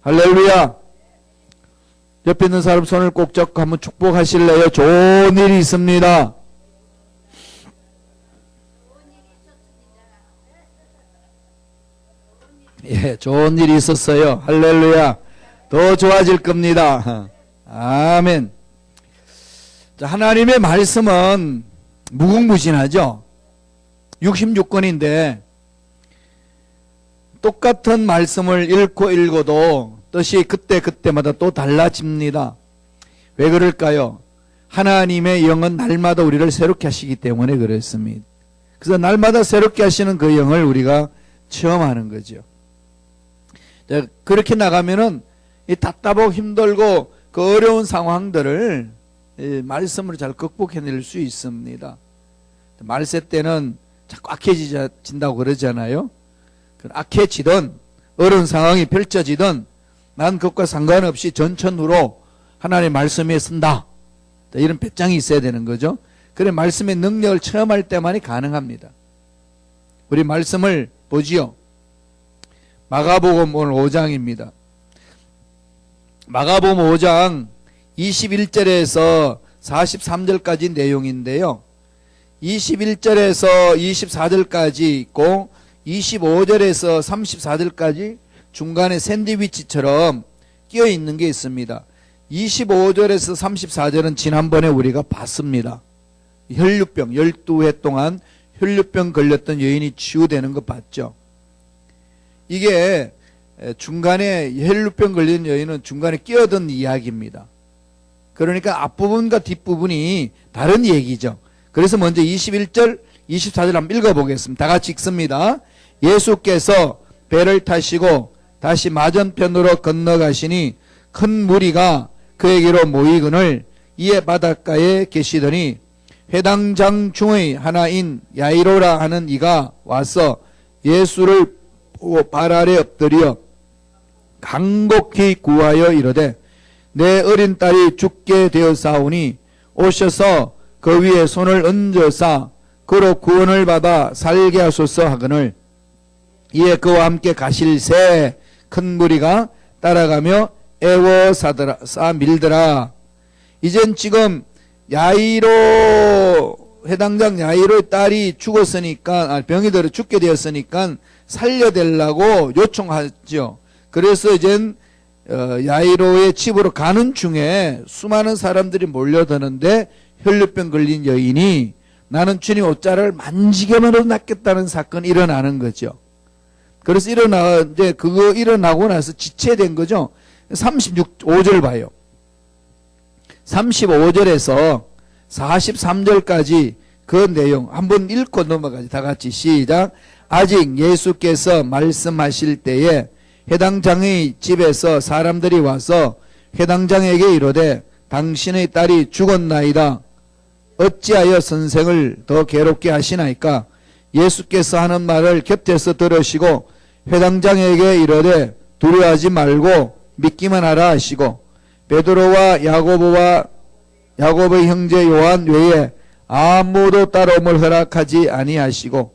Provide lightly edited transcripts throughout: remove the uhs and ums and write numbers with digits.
할렐루야. 옆에 있는 사람 손을 꼭 잡고 한번 축복하실래요? 좋은 일이 있습니다. 예, 좋은 일이 있었어요. 할렐루야. 더 좋아질 겁니다. 아멘. 자, 하나님의 말씀은 무궁무진하죠. 66권인데 똑같은 말씀을 읽어도 뜻이 그때마다 또 달라집니다. 왜 그럴까요? 하나님의 영은 날마다 우리를 새롭게 하시기 때문에 그렇습니다. 그래서 날마다 새롭게 하시는 그 영을 우리가 체험하는 거죠. 자, 그렇게 나가면은 이 답답하고 힘들고 그 어려운 상황들을 말씀으로 잘 극복해낼 수 있습니다. 말세 때는 자꾸 악해진다고 그러잖아요. 악해지든 어려운 상황이 펼쳐지든 난 그것과 상관없이 전천후로 하나님의 말씀에 쓴다. 이런 배짱이 있어야 되는 거죠. 그래 말씀의 능력을 체험할 때만이 가능합니다. 우리 말씀을 보지요. 마가복음 오늘 5장입니다. 마가복음 5장 21절에서 43절까지 내용인데요. 21절에서 24절까지 있고 25절에서 34절까지 중간에 샌드위치처럼 끼어 있는 게 있습니다. 25절에서 34절은 지난번에 우리가 봤습니다. 혈류병 12회 동안 혈류병 걸렸던 여인이 치유되는 거 봤죠. 이게 중간에 혈류병 걸린 여인은 중간에 끼어든 이야기입니다. 그러니까 앞부분과 뒷부분이 다른 얘기죠. 그래서 먼저 21절 24절 한번 읽어보겠습니다. 다 같이 읽습니다. 예수께서 배를 타시고 다시 맞은편으로 건너가시니 큰 무리가 그에게로 모이거늘 이에 바닷가에 계시더니 회당장 중의 하나인 야이로라 하는 이가 와서 예수를 보고 발 아래 엎드려 간곡히 구하여 이르되 내 어린 딸이 죽게 되었사오니 오셔서 그 위에 손을 얹어사 그로 구원을 받아 살게 하소서 하거늘 이에 그와 함께 가실새 큰 무리가 따라가며 애워 싸 밀더라. 이젠 지금 야이로 회당장 야이로의 딸이 죽었으니까 병이 들어 죽게 되었으니까 살려달라고 요청하죠. 그래서 이젠 야이로의 집으로 가는 중에 수많은 사람들이 몰려드는데 혈류병 걸린 여인이 나는 주님 옷자락을 만지게만 해도 낫겠다는 사건이 일어나는 거죠. 그래서 이제 그거 일어나고 나서 지체된 거죠. 35절 봐요. 35절에서 43절까지 그 내용 한번 읽고 넘어가지. 다 같이 시작. 아직 예수께서 말씀하실 때에 회당장의 집에서 사람들이 와서 회당장에게 이르되 당신의 딸이 죽었나이다. 어찌하여 선생을 더 괴롭게 하시나이까? 예수께서 하는 말을 곁에서 들으시고 회당장에게 이르되 두려워하지 말고 믿기만 하라 하시고 베드로와 야고보의 형제 요한 외에 아무도 따라옴을 허락하지 아니하시고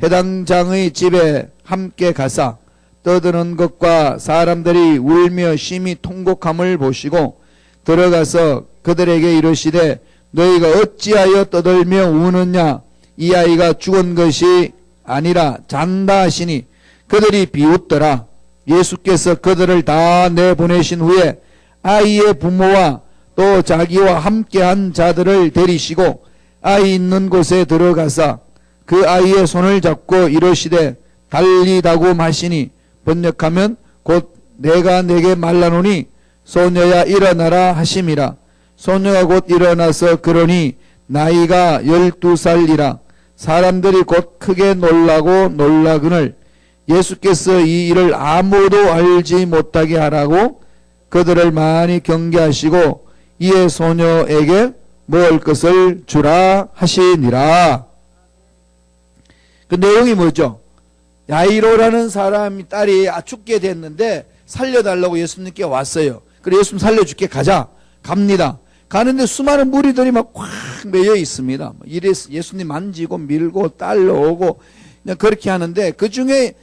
회당장의 집에 함께 가사 떠드는 것과 사람들이 울며 심히 통곡함을 보시고 들어가서 그들에게 이르시되 너희가 어찌하여 떠들며 우느냐? 이 아이가 죽은 것이 아니라 잔다 하시니 그들이 비웃더라. 예수께서 그들을 다 내보내신 후에 아이의 부모와 또 자기와 함께한 자들을 데리시고 아이 있는 곳에 들어가사 그 아이의 손을 잡고 이르시되 달리다고 하시니 번역하면 곧 내가 내게 말라노니 소녀야 일어나라 하심이라. 소녀가 곧 일어나서 그러니 나이가 12살이라. 사람들이 곧 크게 놀라거늘 예수께서 이 일을 아무도 알지 못하게 하라고 그들을 많이 경계하시고 이에 소녀에게 먹을 것을 주라 하시니라. 그 내용이 뭐죠? 야이로라는 사람이 딸이 죽게 됐는데 살려달라고 예수님께 왔어요. 그래 예수님 살려줄게 가자. 갑니다. 가는데 수많은 무리들이 막 꽉 매여 있습니다. 이래서 예수님 만지고 밀고 딸려오고 그냥 그렇게 하는데 그 중에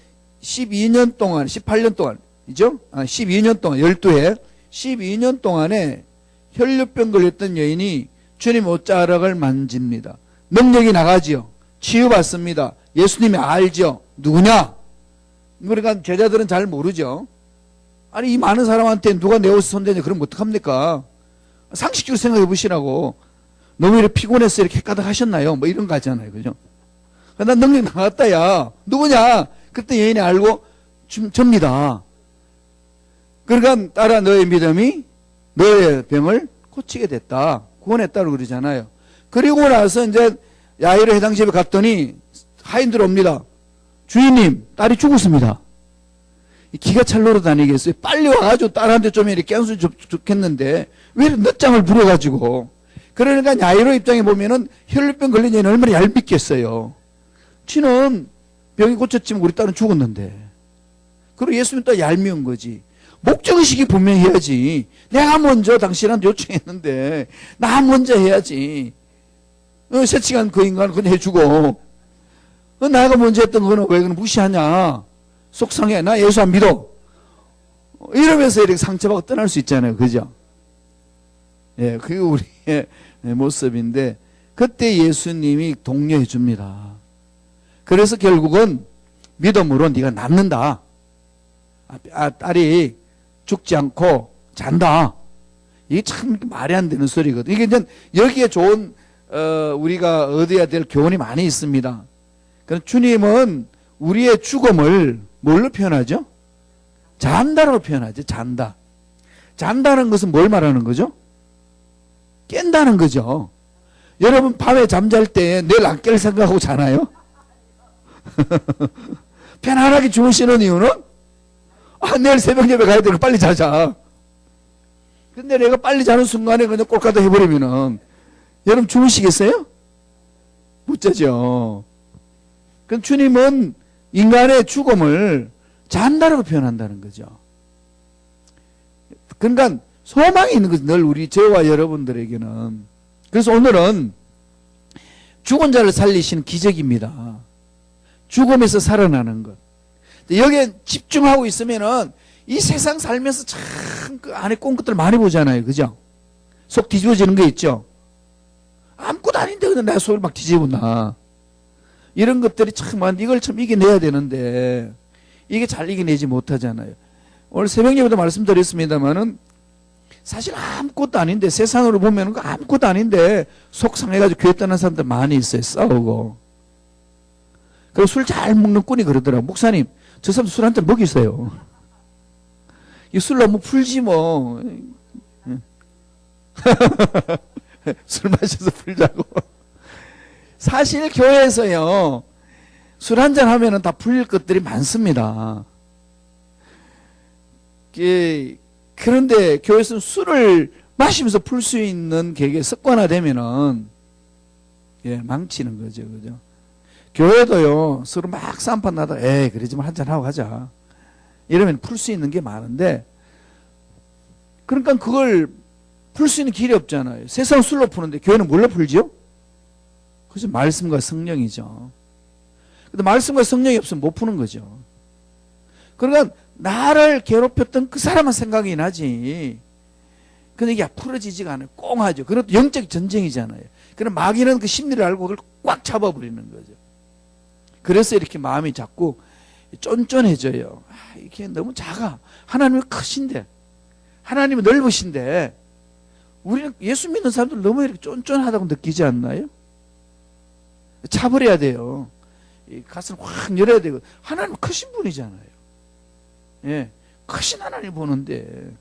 12년 동안 18년 동안 이죠? 12년 동안, 12해, 12년 동안에 혈류병 걸렸던 여인이 주님 옷자락을 만집니다. 능력이 나가지요. 치유받습니다. 예수님이 알죠. 누구냐? 그러니까 제자들은 잘 모르죠. 아니, 이 많은 사람한테 누가 내 옷을 손대냐? 그럼 어떡합니까? 상식적으로 생각해 보시라고. 너무 이렇게 피곤해서 이렇게 까닥하셨나요? 뭐 이런 거 하잖아요. 그죠? 난 능력 나갔다, 야. 누구냐? 그때 여인이 알고, 접니다. 그러니까 따라 너의 믿음이 너의 병을 고치게 됐다. 구원했다고 그러잖아요. 그리고 나서 이제 야이로 해당 집에 갔더니 하인들 옵니다. 주인님, 딸이 죽었습니다. 기가 찰 노릇 아니겠어요? 빨리 와가지고 딸한테 좀 이렇게 깨우쳐 좋겠는데 왜 늦장을 부려가지고. 그러니까 야이로 입장에 보면은 혈류병 걸린 여인은 얼마나 얄밉겠어요. 지는 병이 고쳤지만 우리 딸은 죽었는데. 그리고 예수님 또 얄미운 거지. 목적의식이 분명히 해야지. 내가 먼저 당신한테 요청했는데 나 먼저 해야지. 세치간 그 인간은 그건 해주고 내가 먼저 했던 거는 왜 그냥 무시하냐. 속상해. 나 예수 안 믿어. 이러면서 이렇게 상처받고 떠날 수 있잖아요. 그죠? 예, 그게 우리의 모습인데 그때 예수님이 독려해 줍니다. 그래서 결국은 믿음으로 네가 낫는다. 딸이 죽지 않고 잔다. 이게 참 말이 안 되는 소리거든. 이게 이제 여기에 좋은 우리가 얻어야 될 교훈이 많이 있습니다. 그럼 주님은 우리의 죽음을 뭘로 표현하죠? 잔다로 표현하죠. 잔다. 잔다는 것은 뭘 말하는 거죠? 깬다는 거죠. 여러분 밤에 잠잘 때 내일 안 깰 생각하고 자나요? 편안하게 주무시는 이유는 내일 새벽 예배 가야 되니까 빨리 자자. 근데 내가 빨리 자는 순간에 그냥 꼴까다 해버리면은 여러분 주무시겠어요? 못 자죠. 그럼 주님은 인간의 죽음을 잔다라고 표현한다는 거죠. 그러니까 소망이 있는 거죠. 늘 우리 저와 여러분들에게는. 그래서 오늘은 죽은 자를 살리시는 기적입니다. 죽음에서 살아나는 것. 여기에 집중하고 있으면은 이 세상 살면서 참 그 안에 꽁것들 많이 보잖아요. 그죠? 속 뒤집어지는 게 있죠? 아무것도 아닌데 그냥 내 속을 막 뒤집어나. 이런 것들이 참, 이걸 참 이겨내야 되는데 이게 잘 이겨내지 못하잖아요. 오늘 새벽 예배도 말씀드렸습니다만은 사실 아무것도 아닌데 세상으로 보면 아무것도 아닌데 속상해가지고 교회 떠난 사람들 많이 있어요. 싸우고. 그리고 술 잘 먹는 꾼이 그러더라고. 목사님, 저 사람 술 한 잔 먹이세요. 이 술 너무 풀지 뭐. 술 마셔서 풀자고. 사실 교회에서요, 술 한 잔 하면은 다 풀릴 것들이 많습니다. 그런데 교회에서는 술을 마시면서 풀 수 있는 계획에 습관화되면은, 망치는 거죠. 그죠? 교회도요, 술을 막 쌈판 나다, 그러지 마, 한잔 하고 가자. 이러면 풀 수 있는 게 많은데, 그러니까 그걸 풀 수 있는 길이 없잖아요. 세상 술로 푸는데 교회는 뭘로 풀지요? 그래서 말씀과 성령이죠. 근데 말씀과 성령이 없으면 못 푸는 거죠. 그러니까 나를 괴롭혔던 그 사람만 생각이 나지. 근데 이게 풀어지지가 않아요. 꽁하죠. 그것도 영적 전쟁이잖아요. 그럼 마귀는 그 심리를 알고 그걸 꽉 잡아버리는 거죠. 그래서 이렇게 마음이 자꾸 쫀쫀해져요. 이게 너무 작아. 하나님은 크신데, 하나님은 넓으신데, 우리는 예수 믿는 사람들 너무 이렇게 쫀쫀하다고 느끼지 않나요? 차버려야 돼요. 가슴을 확 열어야 되고. 하나님은 크신 분이잖아요. 크신 하나님 보는데.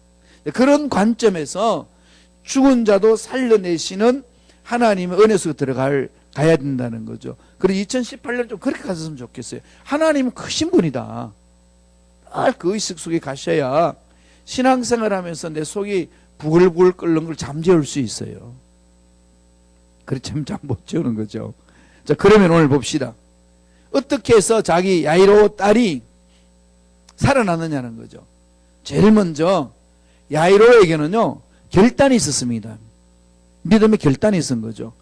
그런 관점에서 죽은 자도 살려내시는 하나님의 은혜 속에 가야 된다는 거죠. 그래서 2018년 좀 그렇게 갔으면 좋겠어요. 하나님은 크신 분이다. 늘 그 의식 속에 가셔야 신앙생활 하면서 내 속이 부글부글 끓는 걸 잠재울 수 있어요. 그렇지 않으면 잠 못 재우는 거죠. 자, 그러면 오늘 봅시다. 어떻게 해서 자기 야이로 딸이 살아났느냐는 거죠. 제일 먼저 야이로에게는요, 결단이 있었습니다. 믿음의 결단이 있은 거죠.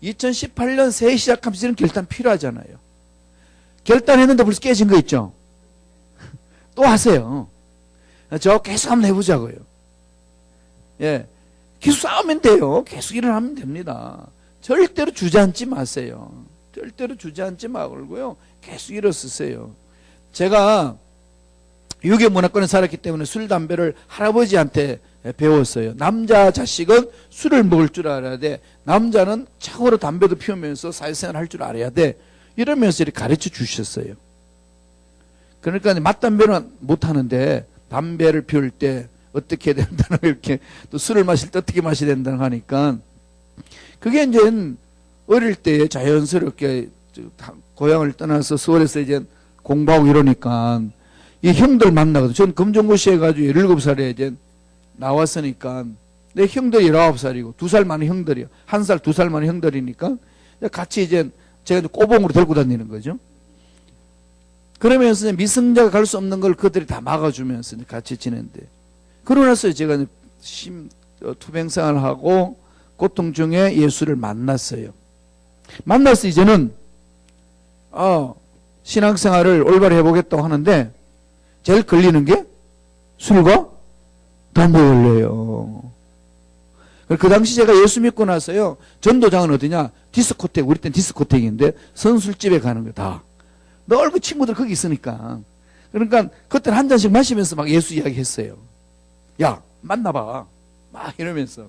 2018년 새해 시작하면서 이런 결단 필요하잖아요. 결단했는데 벌써 깨진 거 있죠? 또 하세요. 저 계속 한번 해보자고요. 예. 계속 싸우면 돼요. 계속 일어나면 됩니다. 절대로 주저앉지 마세요. 절대로 주저앉지 말고요. 계속 일어서세요. 제가 유교 문화권에 살았기 때문에 술, 담배를 할아버지한테 배웠어요. 남자 자식은 술을 먹을 줄 알아야 돼. 남자는 차고로 담배도 피우면서 사회생활 할 줄 알아야 돼. 이러면서 이렇게 가르쳐 주셨어요. 그러니까 맞담배는 못 하는데 담배를 피울 때 어떻게 해야 된다는 이렇게 또 술을 마실 때 어떻게 마셔야 된다는 하니까 그게 이제 어릴 때 자연스럽게 고향을 떠나서 서울에서 이제 공부하고 이러니까 이 형들 만나거든. 전 검정고시 해가지고 17살에 이제 나왔으니까 내 형들이 19살이고 2살 많은 형들이요. 1살, 2살 많은 형들이니까 같이 이제 제가 이제 꼬봉으로 데리고 다니는 거죠. 그러면서 미성자가 갈 수 없는 걸 그들이 다 막아주면서 같이 지낸대. 그러고 나서 제가 투병생활을 하고 고통 중에 예수를 만났어요. 만나서 이제는 신앙생활을 올바로 해보겠다고 하는데 제일 걸리는 게 술과 담배 걸려요. 그 당시 제가 예수 믿고 나서요. 전도장은 어디냐? 디스코텍, 우리 땐 디스코텍인데 선술집에 가는 거 다. 늘 그 친구들 거기 있으니까. 그러니까 그때는 한 잔씩 마시면서 막 예수 이야기 했어요. 야, 만나봐. 막 이러면서.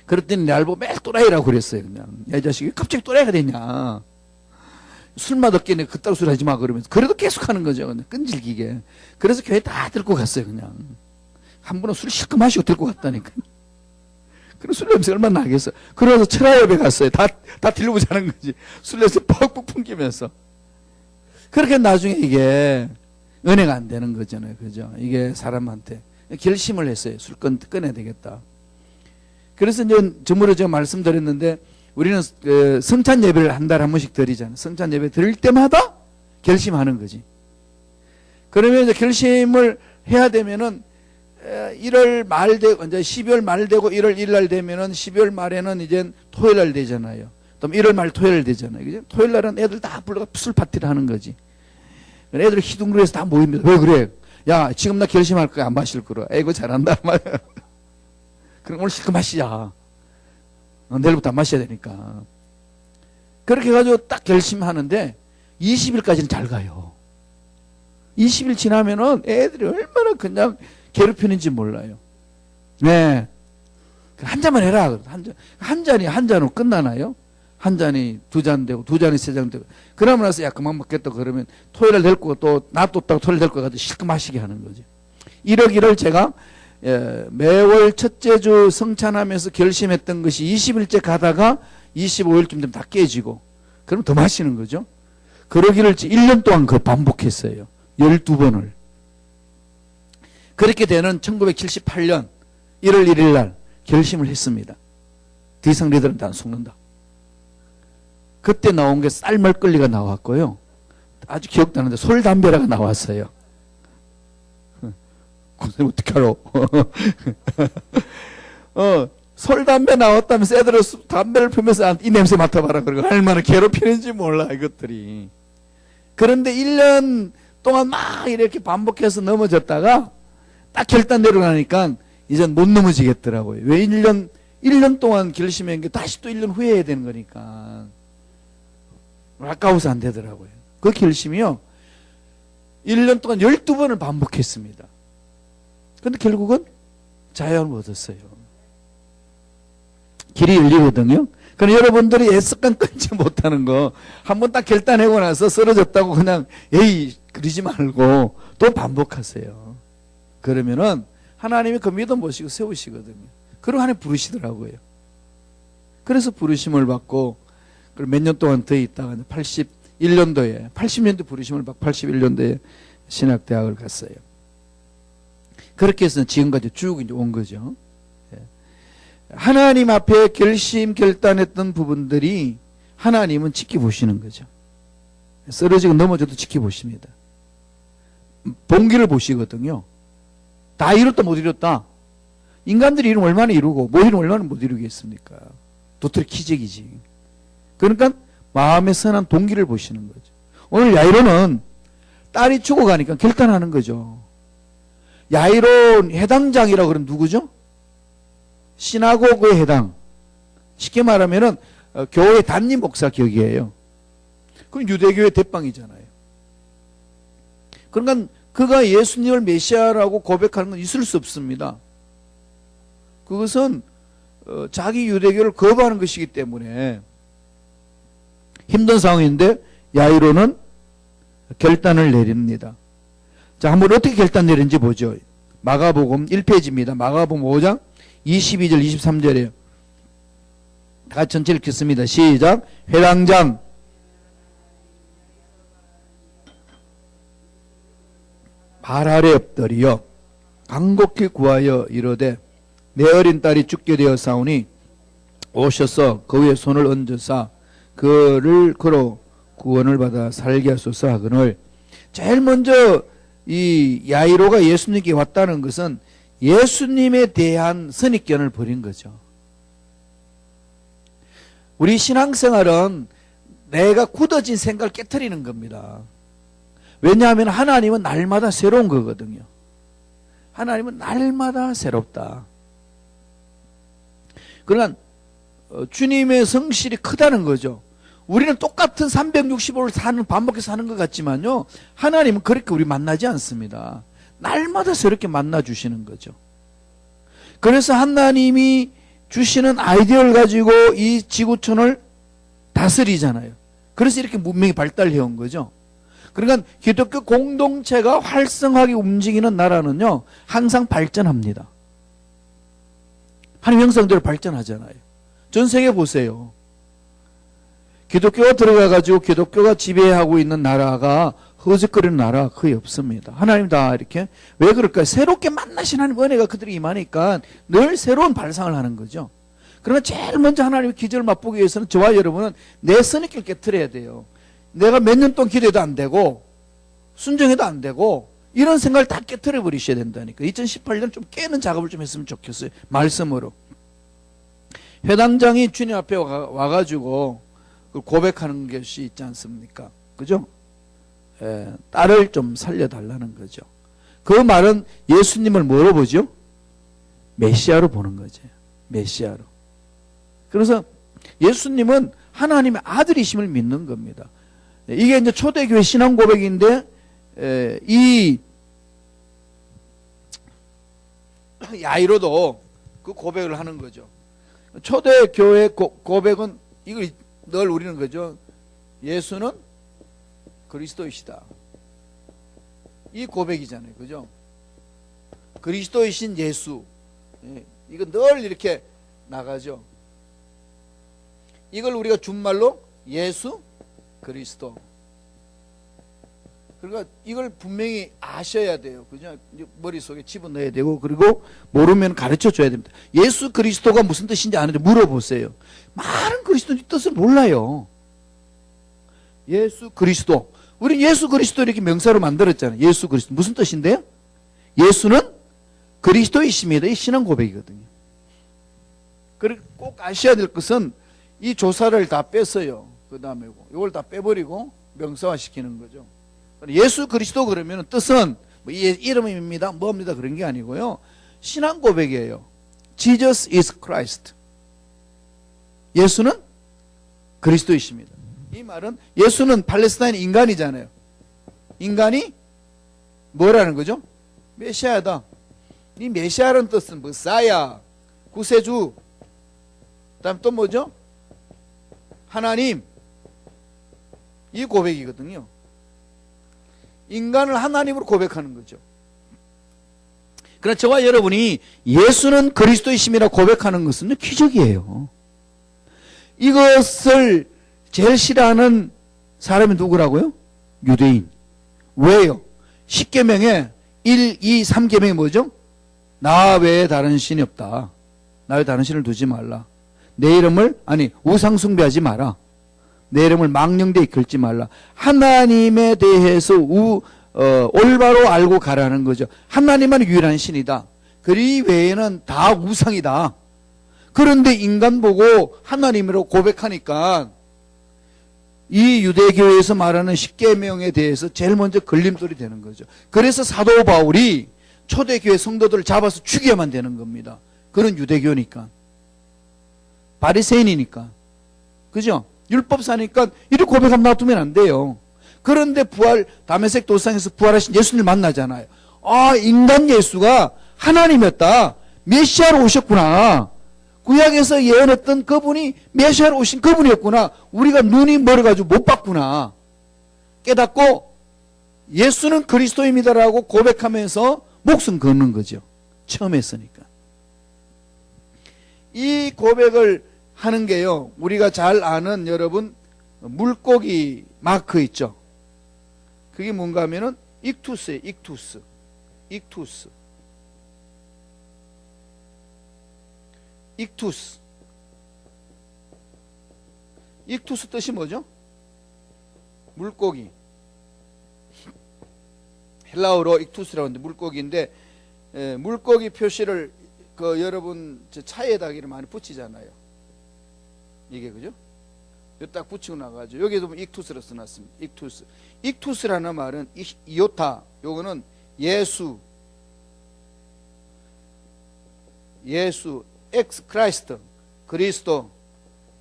그랬더니 날 보고 매일 또라이라고 그랬어요. 그냥. 야, 이 자식이 갑자기 또라이가 됐냐. 술 맛없게 그따구 술 하지 마. 그러면서. 그래도 계속 하는 거죠. 그냥 끈질기게. 그래서 교회 다 들고 갔어요. 그냥. 한 번은 술 실컷 마시고 들고 갔다니까. 그럼 술 냄새 얼마나 나겠어. 그래서 철화협에 갔어요. 다 들고 자는 거지. 술 냄새 뻑뻑 풍기면서. 그렇게 나중에 이게 은혜가 안 되는 거잖아요. 그죠? 이게 사람한테. 결심을 했어요. 술 끊어야 되겠다. 그래서 이제 저번에 제가 말씀드렸는데 우리는 성찬 예배를 한 달에 한 번씩 드리잖아요. 성찬 예배 드릴 때마다 결심하는 거지. 그러면 이제 결심을 해야 되면은 1월 말 되고 이제 12월 말 되고 1월 1일 날 되면은 12월 말에는 이제 토요일 날 되잖아요. 또 1월 말 토요일 되잖아요. 그죠? 토요일 날은 애들 다 불러가 술 파티를 하는 거지. 애들 희둥그레에서 다 모입니다. 왜 그래? 야, 지금 나 결심할 거야. 안 마실 거라. 에이고 잘한다 말이야. 그럼 오늘 실컷 마시자. 내일부터 안 마셔야 되니까. 그렇게 해가지고 딱 결심하는데 20일까지는 잘 가요. 20일 지나면은 애들이 얼마나 그냥 괴롭히는지 몰라요. 네. 한 잔만 해라. 한 잔으로 끝나나요? 한 잔이 2잔 되고 2잔이 3잔 되고 그러고 나서 야 그만 먹겠다 그러면 토요일에 될 거고 또 놔뒀다가 토요일 될 거 가지고 실컷 마시게 하는 거지. 1억 제가 매월 첫째 주 성찬하면서 결심했던 것이 20일째 가다가 25일쯤 되면 다 깨지고 그럼 더 마시는 거죠. 그러기를 1년 동안 그 반복했어요. 12번을. 그렇게 되는 1978년 1월 1일 날 결심을 했습니다. 더 이상 너희들은 안 속는다. 그때 나온 게 쌀말걸리가 나왔고요. 아주 기억나는데 솔담배라가 나왔어요. 고생 어떻게 알아? 솔담배 나왔다면서 애들은 담배를 피우면서 이 냄새 맡아봐라. 그러고 얼마나 괴롭히는지 몰라 이것들이. 그런데 1년 동안 막 이렇게 반복해서 넘어졌다가 딱 결단 내려가니까 이젠 못 넘어지겠더라고요. 왜 1년 동안 결심한 게 다시 또 1년 후에 해야 되는 거니까. 아까워서 안 되더라고요. 그 결심이요. 1년 동안 12번을 반복했습니다. 근데 결국은 자유함을 얻었어요. 길이 열리거든요. 그럼 여러분들이 애습관 끊지 못하는 거 한 번 딱 결단하고 나서 쓰러졌다고 그냥 에이 그러지 말고 또 반복하세요. 그러면은 하나님이 그 믿음 보시고 세우시거든요. 그리고 하나님 부르시더라고요. 그래서 부르심을 받고 몇 년 동안 더 있다가 81년도에 80년도 부르심을 받고 81년도에 신학대학을 갔어요. 그렇게 해서 지금까지 쭉 이제 온 거죠. 하나님 앞에 결단했던 부분들이 하나님은 지켜보시는 거죠. 쓰러지고 넘어져도 지켜보십니다. 본기를 보시거든요. 다 이뤘다 못 이뤘다. 인간들이 이루면 얼마나 이루고 못 이루면 얼마나 못 이루겠습니까? 도토리 기적이지. 그러니까 마음의 선한 동기를 보시는 거죠. 오늘 야이로는 딸이 죽어가니까 결단하는 거죠. 야이로 해당장이라고 그러면 누구죠? 시나고그에 해당. 쉽게 말하면은 교회 담임 목사 격이에요. 그럼 유대교의 대빵이잖아요. 그러니까 그가 예수님을 메시아라고 고백하는 건 있을 수 없습니다. 그것은 자기 유대교를 거부하는 것이기 때문에 힘든 상황인데 야이로는 결단을 내립니다. 자, 한번 어떻게 결단 내린지 보죠. 마가복음 1페이지입니다. 마가복음 5장 22절 23절이에요. 다 같이 전체 읽겠습니다. 시작. 회당장 발 아래 엎드리어 간곡히 구하여 이르되 내 어린 딸이 죽게 되었사오니 오셔서 그 위에 손을 얹으사 그를 그로 구원을 받아 살게 하소서 하거늘. 제일 먼저 이 야이로가 예수님께 왔다는 것은 예수님에 대한 선입견을 버린 거죠. 우리 신앙생활은 내가 굳어진 생각을 깨트리는 겁니다. 왜냐하면 하나님은 날마다 새로운 거거든요. 하나님은 날마다 새롭다. 그러나 주님의 성실이 크다는 거죠. 우리는 똑같은 365를 반복해서 사는 것 같지만요, 하나님은 그렇게 우리 만나지 않습니다. 날마다 새롭게 만나주시는 거죠. 그래서 하나님이 주시는 아이디어를 가지고 이 지구촌을 다스리잖아요. 그래서 이렇게 문명이 발달해온 거죠. 그러니까 기독교 공동체가 활성하게 움직이는 나라는요, 항상 발전합니다. 하나님 형상대로 발전하잖아요. 전 세계 보세요. 기독교가 들어가가지고 기독교가 지배하고 있는 나라가 허짓거리는 나라가 거의 없습니다. 하나님 다 이렇게. 왜 그럴까요? 새롭게 만나신 하나님 은혜가 그들이 임하니까 늘 새로운 발상을 하는 거죠. 그러나 제일 먼저 하나님의 기적을 맛보기 위해서는 저와 여러분은 내 선입견을 깨트려야 돼요. 내가 몇 년 동안 기도해도 안 되고 순종해도 안 되고 이런 생각을 다 깨트려 버리셔야 된다니까. 2018년 좀 깨는 작업을 좀 했으면 좋겠어요. 말씀으로. 회당장이 주님 앞에 와가지고 고백하는 것이 있지 않습니까? 그죠? 딸을 좀 살려달라는 거죠. 그 말은 예수님을 뭐로 보죠? 메시아로 보는 거죠. 메시아로. 그래서 예수님은 하나님의 아들이심을 믿는 겁니다. 이게 이제 초대교회 신앙 고백인데, 이 야이로도 그 고백을 하는 거죠. 초대교회 고백은 이걸 늘 우리는 거죠. 예수는 그리스도이시다. 이 고백이잖아요. 그죠? 그리스도이신 예수. 이거 늘 이렇게 나가죠. 이걸 우리가 준말로 예수 그리스도. 그러니까 이걸 분명히 아셔야 돼요. 그죠? 머릿속에 집어넣어야 되고, 그리고 모르면 가르쳐 줘야 됩니다. 예수 그리스도가 무슨 뜻인지 아는데 물어보세요. 많은 그리스도인 뜻을 몰라요. 예수 그리스도. 우리 예수 그리스도 이렇게 명사로 만들었잖아요. 예수 그리스도. 무슨 뜻인데요? 예수는 그리스도이십니다. 이 신앙 고백이거든요. 그리고 꼭 아셔야 될 것은 이 조사를 다 뺐어요. 그 다음에 이걸 다 빼버리고 명사화 시키는 거죠. 예수 그리스도 그러면 뜻은 뭐 이름입니다, 뭐입니다 그런 게 아니고요. 신앙 고백이에요. Jesus is Christ. 예수는 그리스도이십니다. 이 말은 예수는 팔레스타인 인간이잖아요. 인간이 뭐라는 거죠? 메시아다. 이 메시아라는 뜻은 머사야, 구세주, 그 다음 또 뭐죠? 하나님. 이 고백이거든요. 인간을 하나님으로 고백하는 거죠. 그러나 저와 여러분이 예수는 그리스도이심이라 고백하는 것은 기적이에요. 이것을 제일 싫어하는 사람이 누구라고요? 유대인. 왜요? 10계명에 1, 2, 3계명이 뭐죠? 나 외에 다른 신이 없다. 나 외에 다른 신을 두지 말라. 내 이름을 우상 숭배하지 마라. 내 이름을 망령되이 걸지 말라. 하나님에 대해서 올바로 알고 가라는 거죠. 하나님만 유일한 신이다. 그리 외에는 다 우상이다. 그런데 인간 보고 하나님으로 고백하니까 이 유대교에서 말하는 십계명에 대해서 제일 먼저 걸림돌이 되는 거죠. 그래서 사도 바울이 초대교회 성도들을 잡아서 죽여야만 되는 겁니다. 그런 유대교니까. 바리새인이니까. 그죠? 율법사니까 이렇게 고백하면 놔두면 안 돼요. 그런데 다메섹 도상에서 부활하신 예수님을 만나잖아요. 아, 인간 예수가 하나님이었다. 메시아로 오셨구나. 구약에서 예언했던 그분이 메시아로 오신 그분이었구나. 우리가 눈이 멀어가지고 못 봤구나. 깨닫고 예수는 그리스도입니다라고 고백하면서 목숨 거는 거죠. 처음 했으니까. 이 고백을 하는 게요, 우리가 잘 아는 여러분 물고기 마크 있죠. 그게 뭔가 하면은 익투스예요. 익투스. 익투스. 익투스. 익투스 뜻이 뭐죠? 물고기. 헬라어로 익투스라고 하는데 물고기인데, 물고기 표시를 여러분 차에다 이렇게 많이 붙이잖아요. 이게 그죠? 딱 붙이고 나가지고 여기도 보면 익투스로 써놨습니다. 익투스. 익투스라는 말은 이오타. 요거는 예수, 엑스 크라이스트, 그리스도.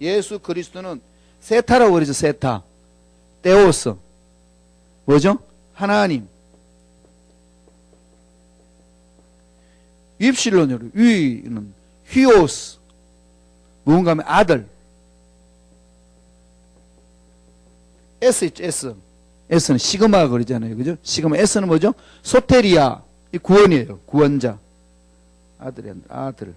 예수 그리스도는 세타라고 그러죠. 세타. 데오스. 뭐죠? 하나님. 윕실론으로 위는 휘오스. 무언가 하면 아들. S 있죠. S. S는 시그마 그러잖아요. 그죠? 시그마. S는 뭐죠? 소테리아. 이 구원이에요. 구원자. 아들.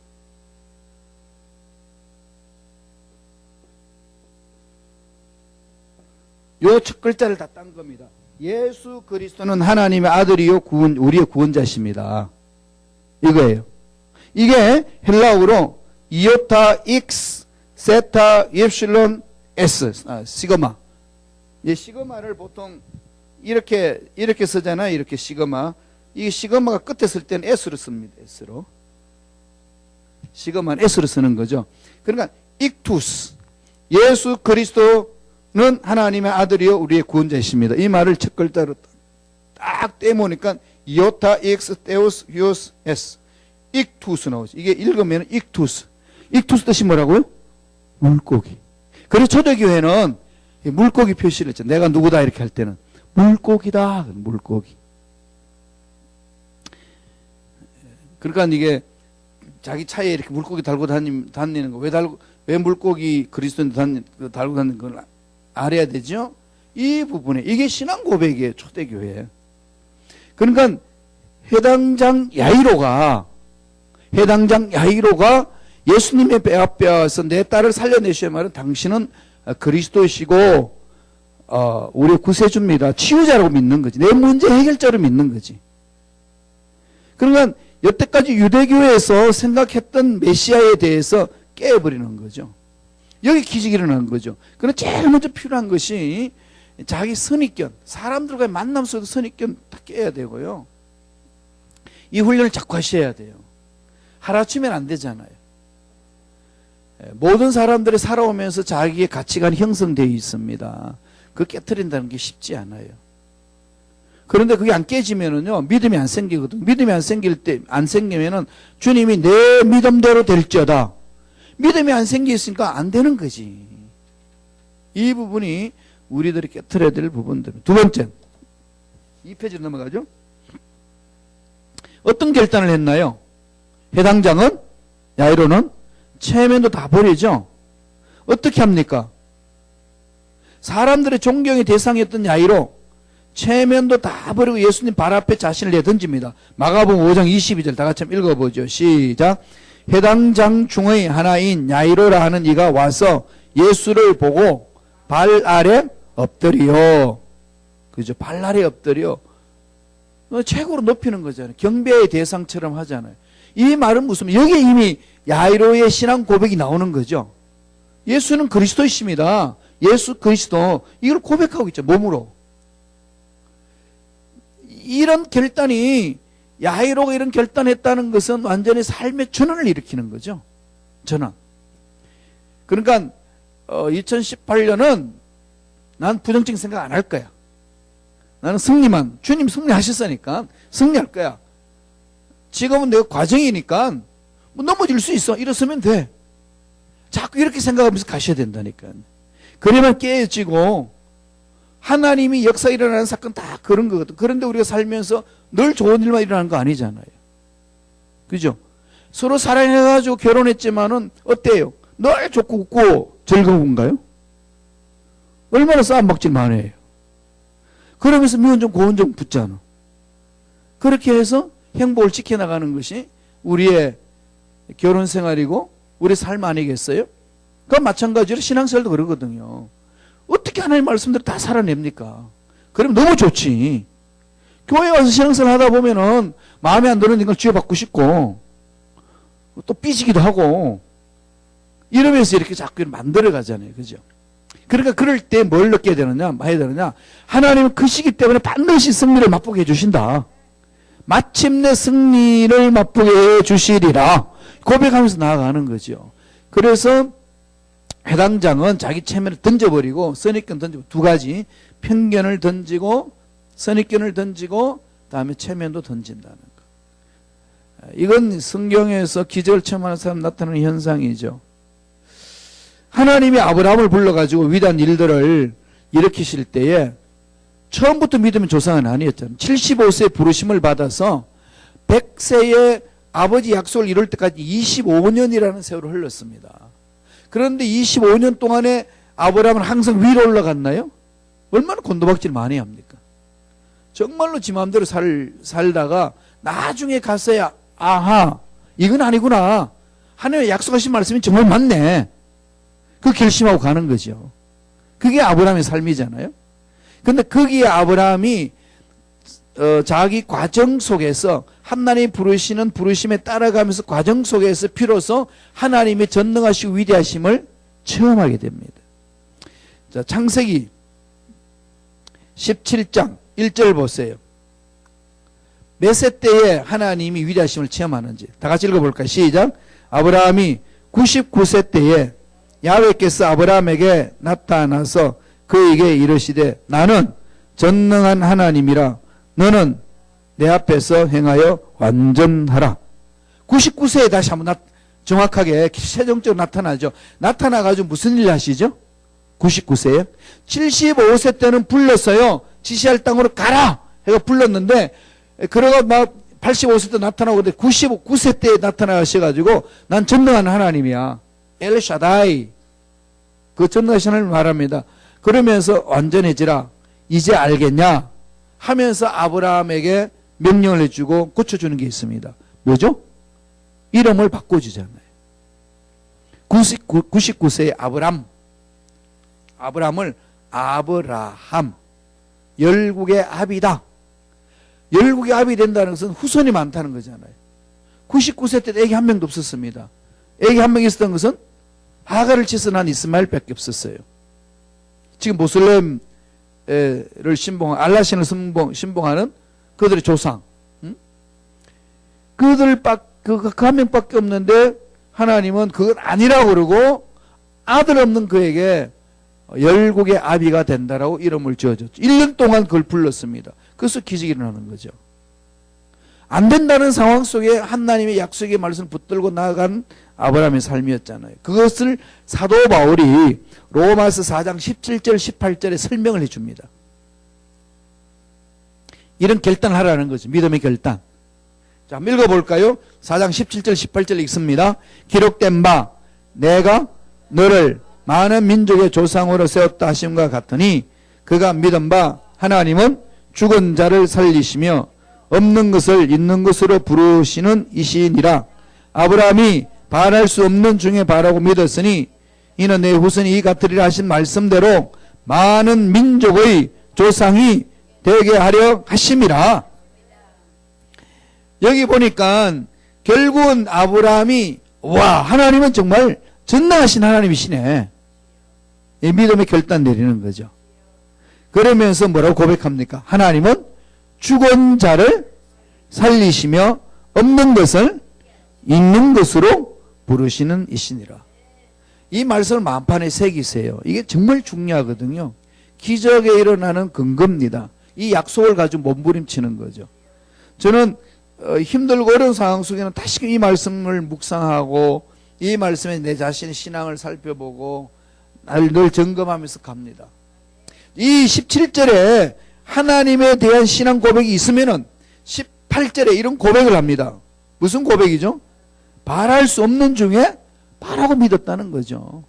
요 첫 글자를 다 딴 겁니다. 예수 그리스도는 하나님의 아들이요 우리의 구원자십니다. 이거예요. 이게 헬라어로 이오타 익스 세타 옙실론 S 시그마. 이 시그마를 보통 이렇게 쓰잖아요. 이렇게 시그마. 이 시그마가 끝에 쓸 때는 S로 씁니다. S로. 시그마는 S로 쓰는 거죠. 그러니까 익투스. 예수 그리스도는 하나님의 아들이요 우리의 구원자이십니다. 이 말을 첫 글자로 딱 떼모니까 이오타 익스 테오스 히오스 에스. 익투스 나오죠. 이게 읽으면 익투스. 익투스 뜻이 뭐라고요? 물고기. 그래서 초대교회는 물고기 표시를 했죠. 내가 누구다 이렇게 할 때는 물고기다. 물고기. 그러니까 이게 자기 차에 이렇게 물고기 달고 다니는 거 왜 물고기 그리스도인데 달고 다니는 걸 알아야 되죠. 이 부분에 이게 신앙 고백이에요. 초대교회. 그러니까 해당장 야이로가 예수님의 배 앞에서 내 딸을 살려내셔야 말은 당신은 그리스도시고 우리의 구세주입니다. 치유자라고 믿는 거지. 내 문제 해결자로 믿는 거지. 그러니까 여태까지 유대교회에서 생각했던 메시아에 대해서 깨버리는 거죠. 여기 기적이 일어나는 거죠. 그러나 제일 먼저 필요한 것이 자기 선입견, 사람들과의 만남 속에서 선입견 다 깨야 되고요. 이 훈련을 자꾸 하셔야 돼요. 하루아침엔 안 되잖아요. 모든 사람들이 살아오면서 자기의 가치관이 형성되어 있습니다. 그거 깨트린다는 게 쉽지 않아요. 그런데 그게 안 깨지면은요, 믿음이 안 생기거든. 믿음이 안 생기면은 주님이 내 믿음대로 될지어다. 믿음이 안 생겼으니까 안 되는 거지. 이 부분이 우리들이 깨트려야 될 부분들입니다. 두 번째, 2페이지로 넘어가죠. 어떤 결단을 했나요? 해당장은, 야이로는 체면도 다 버리죠. 어떻게 합니까? 사람들의 존경의 대상이었던 야이로 체면도 다 버리고 예수님 발 앞에 자신을 내던집니다. 마가복음 5장 22절 다 같이 한번 읽어보죠. 시작. 해당장 중의 하나인 야이로라 하는 이가 와서 예수를 보고 발 아래 엎드려. 그죠? 발 아래 엎드려. 최고로 높이는 거잖아요. 경배의 대상처럼 하잖아요. 이 말은 무슨, 여기에 이미 야이로의 신앙 고백이 나오는 거죠. 예수는 그리스도이십니다. 예수 그리스도. 이걸 고백하고 있죠. 몸으로. 이런 결단이, 야이로가 이런 결단했다는 것은 완전히 삶의 전환을 일으키는 거죠. 전환. 그러니까 2018년은 난 부정적인 생각 안 할 거야. 나는 승리만, 주님 승리하셨으니까 승리할 거야. 지금은 내가 과정이니까 뭐 넘어질 수 있어. 일어서면 돼. 자꾸 이렇게 생각하면서 가셔야 된다니까. 그러면 깨어지고 하나님이 역사 일어나는 사건 다 그런 거거든. 그런데 우리가 살면서 늘 좋은 일만 일어나는 거 아니잖아요. 그죠? 서로 사랑해가지고 결혼했지만은 어때요? 늘 좋고 웃고 즐거운가요? 얼마나 싸움박질만 해요. 그러면서 미운 점 고운 점 붙잖아. 그렇게 해서 행복을 지켜나가는 것이 우리의 결혼 생활이고 우리 삶 아니겠어요? 그건 마찬가지로 신앙생활도 그러거든요. 어떻게 하나님 말씀대로 다 살아냅니까? 그러면 너무 좋지. 교회 와서 신앙생활 하다 보면은 마음에 안 드는 걸 쥐어받고 싶고 또 삐지기도 하고 이러면서 이렇게 자꾸 만들어 가잖아요. 그죠? 그러니까 그럴 때 뭘 느껴야 되느냐, 해야 되느냐. 하나님은 그 시기 때문에 반드시 승리를 맛보게 해주신다. 마침내 승리를 맛보게 해주시리라. 고백하면서 나아가는 거죠. 그래서 회당장은 자기 체면을 던져버리고 선입견 던지고 두 가지 편견을 던지고 선입견을 던지고 다음에 체면도 던진다는 거. 이건 성경에서 기적을 체험하는 사람 나타나는 현상이죠. 하나님이 아브라함을 불러가지고 위대한 일들을 일으키실 때에 처음부터 믿으면 조상은 아니었잖아요. 75세 부르심을 받아서 100세에 아버지 약속을 이룰 때까지 25년이라는 세월을 흘렀습니다. 그런데 25년 동안에 아브라함은 항상 위로 올라갔나요? 얼마나 곤도박질 많이 합니까? 정말로 지 마음대로 살다가 나중에 가서야 아하 이건 아니구나. 하나님의 약속하신 말씀이 정말 맞네. 그 결심하고 가는 거죠. 그게 아브라함의 삶이잖아요. 근데 거기에 아브라함이 자기 과정 속에서 하나님이 부르시는 부르심에 따라가면서 과정 속에서 비로소 하나님의 전능하시고 위대하심을 체험하게 됩니다. 자, 창세기 17장 1절 보세요. 몇 세 때에 하나님이 위대하심을 체험하는지 다 같이 읽어볼까요? 시작. 아브라함이 99세 때에 야훼께서 아브라함에게 나타나서 그에게 이르시되 나는 전능한 하나님이라 너는 내 앞에서 행하여 완전하라. 99세에 다시 한번 정확하게 세정적으로 나타나죠. 나타나가지고 무슨 일을 하시죠? 99세에 75세 때는 불렀어요. 지시할 땅으로 가라 해가 불렀는데 그러가 막 85세 때 나타나고 99세 때에 나타나셔가지고 난 전능한 하나님이야. 엘샤다이 그 전능하신 하나님을 말합니다. 그러면서 완전해지라. 이제 알겠냐 하면서 아브라함에게 명령을 해주고 고쳐주는 게 있습니다. 뭐죠? 이름을 바꿔주잖아요. 99세의 아브라함을 아브라함 열국의 아비다. 열국의 아비 된다는 것은 후손이 많다는 거잖아요. 99세 때 애기 한 명도 없었습니다. 애기 한 명 있었던 것은 하가를 치서 난 이스마엘밖에 없었어요. 지금 모슬렘을 신봉한 알라신을 신봉하는 그들의 조상, 그들 그 한 명밖에 없는데 하나님은 그건 아니라고 그러고 아들 없는 그에게 열국의 아비가 된다라고 이름을 지어줬죠. 1년 동안 그걸 불렀습니다. 그래서 기적이 일어나는 거죠. 안 된다는 상황 속에 하나님의 약속의 말씀을 붙들고 나아간 아브라함의 삶이었잖아요. 그것을 사도 바울이 로마서 4장 17절 18절에 설명을 해줍니다. 이런 결단을 하라는 거죠. 믿음의 결단. 자, 한번 읽어볼까요? 4장 17절 18절 읽습니다. 기록된 바 내가 너를 많은 민족의 조상으로 세웠다 하심과 같으니 그가 믿은 바 하나님은 죽은 자를 살리시며 없는 것을 있는 것으로 부르시는 이시니라. 아브라함이 바랄 수 없는 중에 바라고 믿었으니 이는 내 후손이 이 같으리라 하신 말씀대로 많은 민족의 조상이 되게 하려 하심이라. 여기 보니까 결국은 아브라함이 와 하나님은 정말 전능하신 하나님이시네. 이 믿음의 결단 내리는 거죠. 그러면서 뭐라고 고백합니까? 하나님은 죽은 자를 살리시며 없는 것을 있는 것으로 부르시는 이시니라. 이 말씀을 만판에 새기세요. 이게 정말 중요하거든요. 기적에 일어나는 근거입니다. 이 약속을 가지고 몸부림치는 거죠. 저는 힘들고 어려운 상황 속에는 다시금 이 말씀을 묵상하고 이 말씀에 내 자신의 신앙을 살펴보고 늘 점검하면서 갑니다. 이 17절에 하나님에 대한 신앙 고백이 있으면은 18절에 이런 고백을 합니다. 무슨 고백이죠? 바랄 수 없는 중에 바라고 믿었다는 거죠.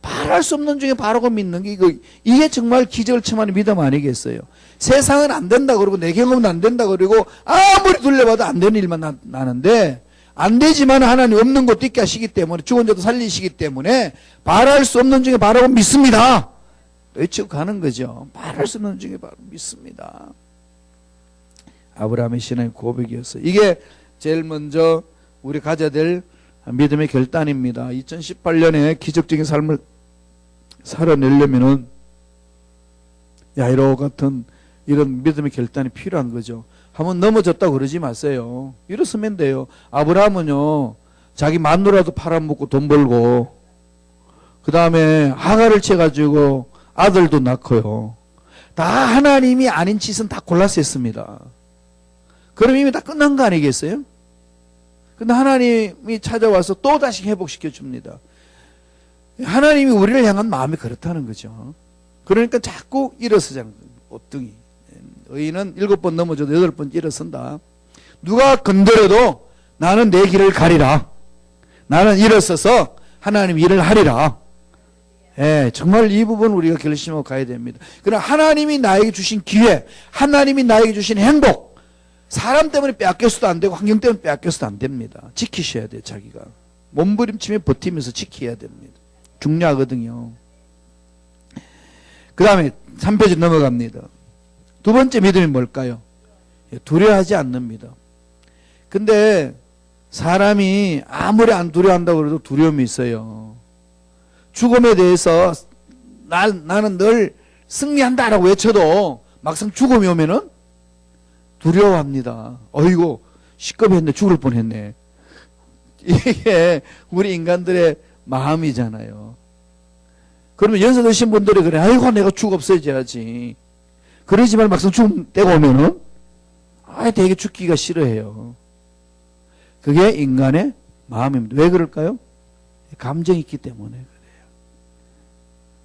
바랄 수 없는 중에 바라고 믿는 게 이게 정말 기적을 청하는 믿음 아니겠어요? 세상은 안 된다 그러고 내 경험은 안 된다 그러고 아무리 둘러봐도 안 되는 일만 나는데 안 되지만 하나님 없는 것도 있게 하시기 때문에 죽은 자도 살리시기 때문에 바랄 수 없는 중에 바라고 믿습니다. 외치고 가는 거죠. 바랄 수 없는 중에 바라고 믿습니다. 아브라함의 신앙의 고백이었어요. 이게 제일 먼저 우리 가져야 될 믿음의 결단입니다. 2018년에 기적적인 삶을 살아내려면은 야이로 같은 이런 믿음의 결단이 필요한 거죠. 한번 넘어졌다고 그러지 마세요. 일어서면 돼요. 아브라함은요, 자기 마누라도 팔아먹고 돈 벌고, 그 다음에 하가를 채가지고 아들도 낳고요. 다 하나님이 아닌 짓은 다 골라서 했습니다. 그럼 이미 다 끝난 거 아니겠어요? 근데 하나님이 찾아와서 또 다시 회복시켜 줍니다. 하나님이 우리를 향한 마음이 그렇다는 거죠. 그러니까 자꾸 일어서자는 거예요. 엎둥이. 의인은 7번 넘어져도 8번 일어선다. 누가 건드려도 나는 내 길을 가리라. 나는 일어서서 하나님 일을 하리라. 예, 정말 이 부분 우리가 결심하고 가야 됩니다. 그러나 하나님이 나에게 주신 기회, 하나님이 나에게 주신 행복, 사람 때문에 빼앗겨서도 안 되고 환경 때문에 빼앗겨서도 안 됩니다. 지키셔야 돼요. 자기가 몸부림치며 버티면서 지켜야 됩니다. 중요하거든요. 그 다음에 3페이지 넘어갑니다. 두 번째 믿음이 뭘까요? 두려워하지 않는 믿음. 근데 사람이 아무리 안 두려워한다고 해도 두려움이 있어요. 죽음에 대해서 나는 늘 승리한다라고 외쳐도 막상 죽음이 오면은 두려워합니다. 어이구, 시겁했네, 죽을 뻔했네. 이게 우리 인간들의 마음이잖아요. 그러면 연세 드신 분들이 그래, 아이고 내가 죽 없어져야지. 그러지만 막상 죽음 때가 오면은 되게 죽기가 싫어해요. 그게 인간의 마음입니다. 왜 그럴까요? 감정이 있기 때문에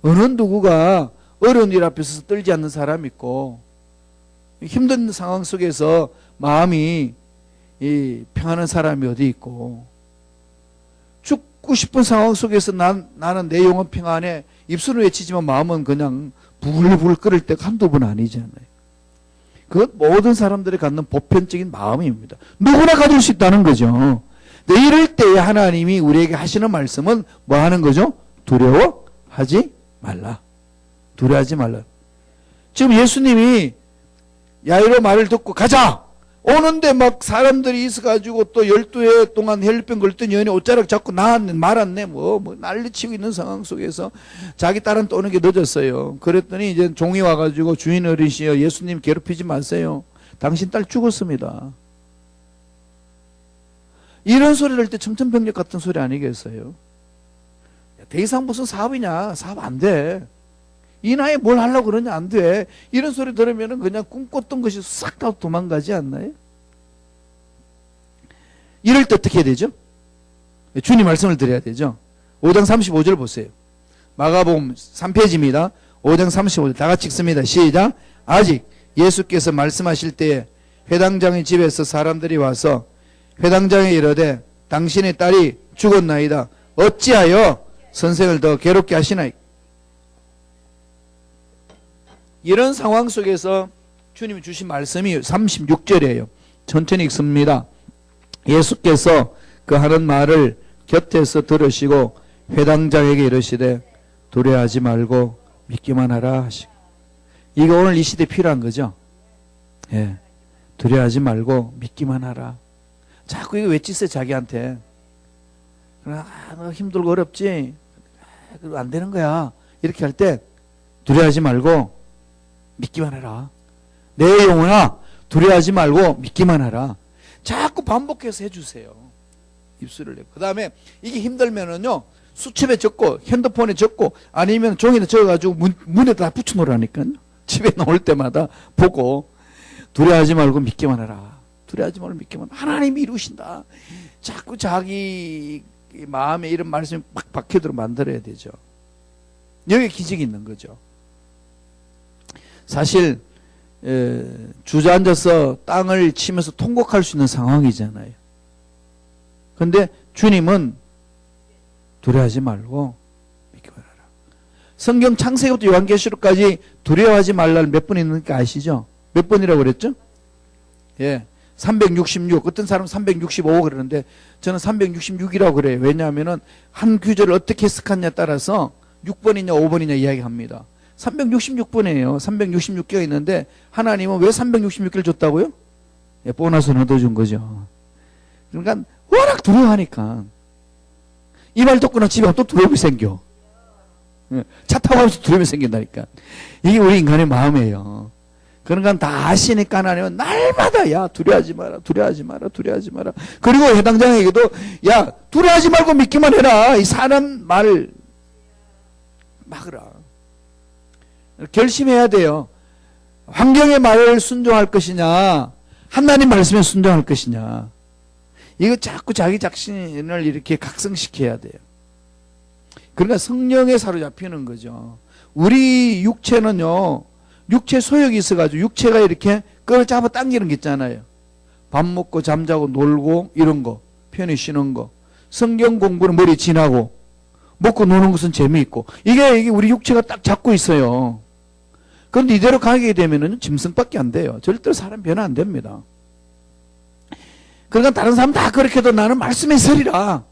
그래요. 어느 누구가 어려운 일 앞에서 떨지 않는 사람이 있고 힘든 상황 속에서 마음이 평안한 사람이 어디 있고, 죽고 싶은 상황 속에서 나는 내 영혼 평안해 입술은 외치지만 마음은 그냥 부글부글 끓을 때가 한두 번 아니잖아요. 그것 모든 사람들이 갖는 보편적인 마음입니다. 누구나 가질 수 있다는 거죠. 근데 이럴 때에 하나님이 우리에게 하시는 말씀은 뭐 하는 거죠? 두려워하지 말라. 두려워하지 말라. 지금 예수님이 야이로 말을 듣고 가자! 오는데 막 사람들이 있어가지고 또 12해 동안 혈병 걸던 여인이 옷자락 잡고 나왔네, 말았네, 뭐 난리치고 있는 상황 속에서 자기 딸은 또 오는 게 늦었어요. 그랬더니 이제 종이 와가지고 주인 어르신이여, 예수님 괴롭히지 마세요. 당신 딸 죽었습니다. 이런 소리를 할 때 천천병력 같은 소리 아니겠어요? 더 이상 무슨 사업이냐? 사업 안 돼. 이 나이에 뭘 하려고 그러냐? 안 돼. 이런 소리 들으면 그냥 꿈꿨던 것이 싹 다 도망가지 않나요? 이럴 때 어떻게 해야 되죠? 주님 말씀을 드려야 되죠. 5장 35절 보세요. 마가복음 3페이지입니다. 5장 35절 다 같이 읽습니다. 시작. 아직 예수께서 말씀하실 때에 회당장의 집에서 사람들이 와서 회당장에 이르되 당신의 딸이 죽었나이다. 어찌하여 선생을 더 괴롭게 하시나이까? 이런 상황 속에서 주님이 주신 말씀이 36절이에요. 천천히 읽습니다. 예수께서 그 하는 말을 곁에서 들으시고 회당장에게 이르시되 두려워하지 말고 믿기만 하라 하시고. 이거 오늘 이 시대에 필요한 거죠. 예, 두려워하지 말고 믿기만 하라. 자꾸 이거 외치세요, 자기한테. 너 힘들고 어렵지? 그거 안 되는 거야. 이렇게 할 때 두려워하지 말고 믿기만 하라. 내 영혼아, 두려워하지 말고 믿기만 하라. 자꾸 반복해서 해주세요. 입술을 내고. 그 다음에 이게 힘들면은요, 수첩에 적고 핸드폰에 적고 아니면 종이에 적어가지고 문에다 붙여놓으라니까요. 집에 나올 때마다 보고 두려워하지 말고 믿기만 하라. 두려워하지 말고 믿기만 하나님이 이루신다. 자꾸 자기 마음에 이런 말씀이 막 박히도록 만들어야 되죠. 여기 기적이 있는 거죠. 사실 주저앉아서 땅을 치면서 통곡할 수 있는 상황이잖아요. 그런데 주님은 두려워하지 말고 믿기만 하라. 성경 창세기부터 요한계시록까지 두려워하지 말라는 몇 번 있는지 아시죠? 몇 번이라고 그랬죠? 예, 366. 어떤 사람은 365 그러는데 저는 366이라고 그래요. 왜냐하면은 한 규절을 어떻게 해석하냐에 따라서 6번이냐 5번이냐 이야기합니다. 366번이에요. 366개가 있는데 하나님은 왜 366개를 줬다고요? 예, 보너스를 얻어준 거죠. 그러니까 워낙 두려워하니까 이 말 듣고나 집에 가면 또 두려움이 생겨. 예, 차 타고 가면서 두려움이 생긴다니까. 이게 우리 인간의 마음이에요. 그러니까 다 아시니까 하나님은 날마다 야 두려워하지 마라, 두려워하지 마라, 두려워하지 마라. 그리고 해당장에게도 야 두려워하지 말고 믿기만 해라. 이 사람 말 막으라. 결심해야 돼요. 환경의 말을 순종할 것이냐, 하나님 말씀에 순종할 것이냐. 이거 자꾸 자기 자신을 이렇게 각성시켜야 돼요. 그러니까 성령에 사로잡히는 거죠. 우리 육체는요, 육체 소욕이 있어가지고 육체가 이렇게 끌어 잡아 당기는 게 있잖아요. 밥 먹고 잠자고 놀고 이런 거, 편히 쉬는 거. 성경 공부는 머리 지나고, 먹고 노는 것은 재미있고. 이게 우리 육체가 딱 잡고 있어요. 그런데 이대로 가게 되면은 짐승밖에 안 돼요. 절대로 사람 변화 안 됩니다. 그러니까 다른 사람 다 그렇게 해도 나는 말씀에 서리라.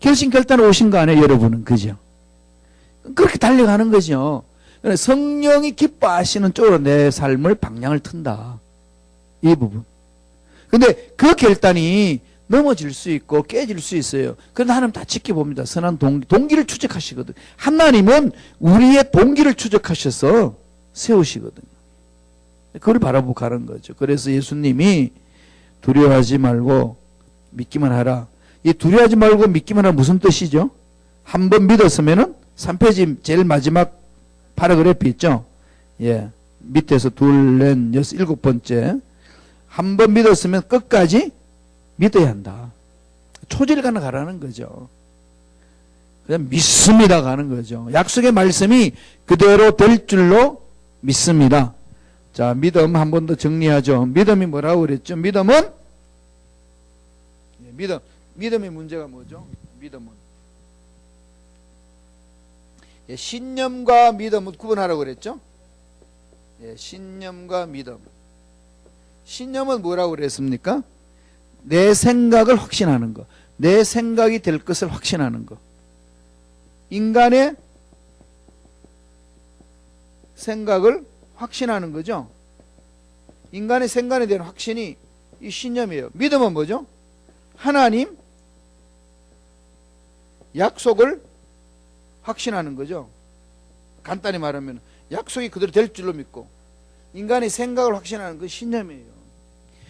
결심결단에 오신 거 아니에요, 여러분은. 그죠? 그렇게 달려가는 거죠. 성령이 기뻐하시는 쪽으로 내 삶을 방향을 튼다. 이 부분. 근데 그 결단이 넘어질 수 있고 깨질 수 있어요. 그런데 하나님 다 지켜봅니다. 선한 동기를 추적하시거든. 하나님은 우리의 동기를 추적하셔서 세우시거든요. 그걸 바라보고 가는 거죠. 그래서 예수님이 두려워하지 말고 믿기만 하라. 이 두려워하지 말고 믿기만 하라 무슨 뜻이죠? 한 번 믿었으면은 3페이지 제일 마지막 파라그래프 있죠? 예. 밑에서 둘, 넷, 여섯, 일곱 번째. 한 번 믿었으면 끝까지 믿어야 한다. 초질 가는 거죠. 그냥 믿습니다 가는 거죠. 약속의 말씀이 그대로 될 줄로 믿습니다. 자, 믿음 한 번 더 정리하죠. 믿음이 뭐라고 그랬죠? 믿음은 믿음의 문제가 뭐죠? 믿음은 신념과 믿음을 구분하라고 그랬죠? 신념과 믿음. 신념은 뭐라고 그랬습니까? 내 생각을 확신하는 거. 내 생각이 될 것을 확신하는 거. 인간의 생각을 확신하는 거죠. 인간의 생각에 대한 확신이 이 신념이에요. 믿음은 뭐죠? 하나님 약속을 확신하는 거죠. 간단히 말하면 약속이 그대로 될 줄로 믿고 인간의 생각을 확신하는 그 신념이에요.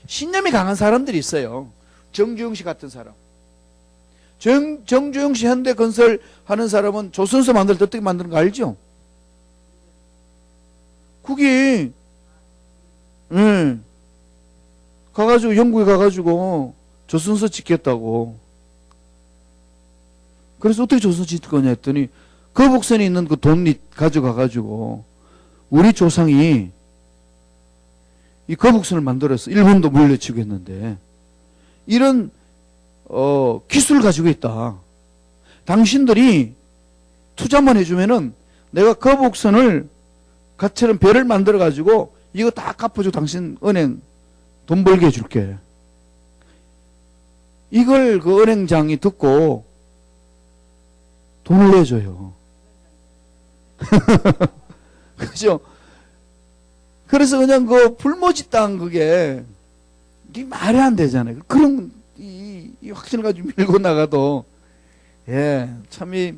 신념이 강한 사람들이 있어요. 정주영 씨 같은 사람. 정주영 씨 현대건설 하는 사람은 조선소 만들 때 어떻게 만드는 거 알죠? 그게 가가지고 영국에 가가지고 조선소 짓겠다고. 그래서 어떻게 조선소 짓을 거냐 했더니 거북선에 있는 그 돈 가져가가지고 우리 조상이 이 거북선을 만들어서 일본도 물려치고 했는데 이런 기술을 가지고 있다. 당신들이 투자만 해주면은 내가 거북선을 가처럼 배를 만들어 가지고 이거 다 갚아주고 당신 은행 돈 벌게 해줄게. 이걸 그 은행장이 듣고 돈을 내줘요. 그죠? 그래서 그냥 그 불모지 땅 그게 이게 말이 안 되잖아요. 그런 이 확신을 가지고 밀고 나가도 참 이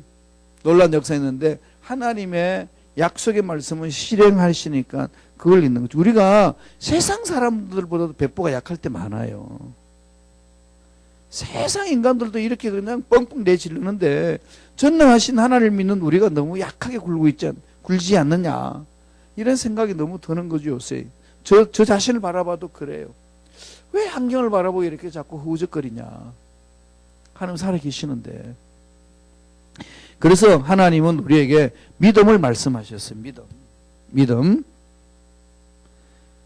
놀라운 역사였는데 하나님의 약속의 말씀은 실행하시니까 그걸 있는 거죠. 우리가 세상 사람들보다도 백보가 약할 때 많아요. 세상 인간들도 이렇게 그냥 뻥뻥 내지르는데 전능하신 하나님을 믿는 우리가 너무 약하게 굴지 않느냐 이런 생각이 너무 드는 거죠. 요새 저 자신을 바라봐도 그래요. 왜 환경을 바라보고 이렇게 자꾸 후적거리냐. 하나님 살아계시는데. 그래서 하나님은 우리에게 믿음을 말씀하셨어요. 믿음.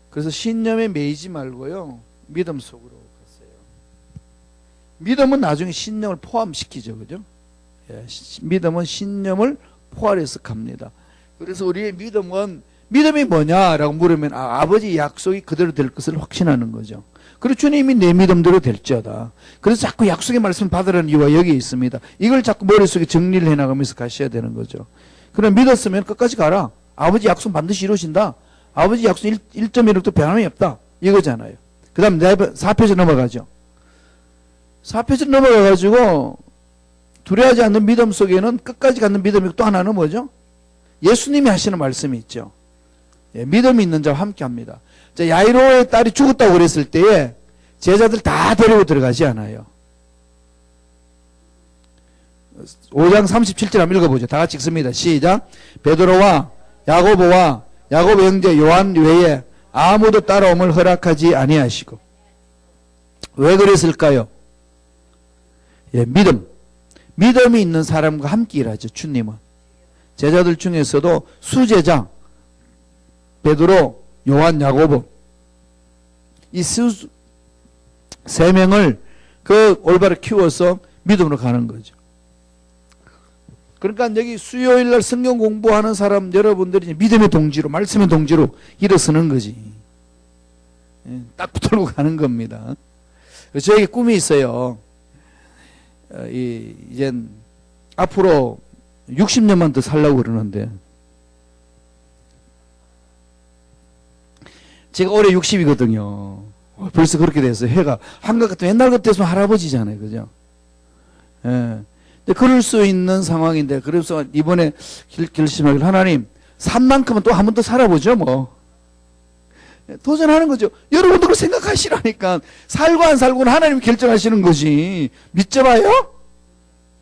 그래서 신념에 매이지 말고요, 믿음 속으로 갔어요. 믿음은 나중에 신념을 포함시키죠, 그죠? 예, 믿음은 신념을 포괄해서 갑니다. 그래서 우리의 믿음이 뭐냐라고 물으면 아버지 약속이 그대로 될 것을 확신하는 거죠. 그리고 주님이 내 믿음대로 될지어다. 그래서 자꾸 약속의 말씀을 받으라는 이유가 여기에 있습니다. 이걸 자꾸 머릿속에 정리를 해나가면서 가셔야 되는 거죠. 그럼 믿었으면 끝까지 가라. 아버지 약속 반드시 이루신다. 아버지 약속 1.1도 변함이 없다. 이거잖아요. 그 다음 4페이지 넘어가죠. 4페이지 넘어가가지고 두려워하지 않는 믿음 속에는 끝까지 갖는 믿음이 또 하나는 뭐죠? 예수님이 하시는 말씀이 있죠. 예, 믿음이 있는 자와 함께 합니다. 자, 야이로의 딸이 죽었다고 그랬을 때에 제자들 다 데리고 들어가지 않아요. 5장 37절 한번 읽어보죠. 다 같이 읽습니다. 시작. 베드로와 야고보와 야고보 형제 요한 외에 아무도 따라옴을 허락하지 아니하시고. 왜 그랬을까요? 예, 믿음이 있는 사람과 함께 일하죠. 주님은 제자들 중에서도 수제자 베드로, 요한, 야고보 이 세 명을 그 올바로 키워서 믿음으로 가는 거죠. 그러니까 여기 수요일날 성경 공부하는 사람 여러분들이 믿음의 동지로, 말씀의 동지로 일어서는 거지. 예, 딱 붙들고 가는 겁니다. 저에게 꿈이 있어요. 이젠 앞으로 60년만 더 살려고 그러는데, 제가 올해 60이거든요. 벌써 그렇게 됐어요. 해가 한것 같으면 옛날 같았으면 할아버지잖아요, 그죠? 예. 그럴 수 있는 상황인데, 그래서 이번에 결심하기를 하나님 산만큼은 또 한 번 더 살아보죠, 뭐. 도전하는 거죠. 여러분들 생각하시라니까. 살고 안 살고는 하나님이 결정하시는 거지. 믿져봐요?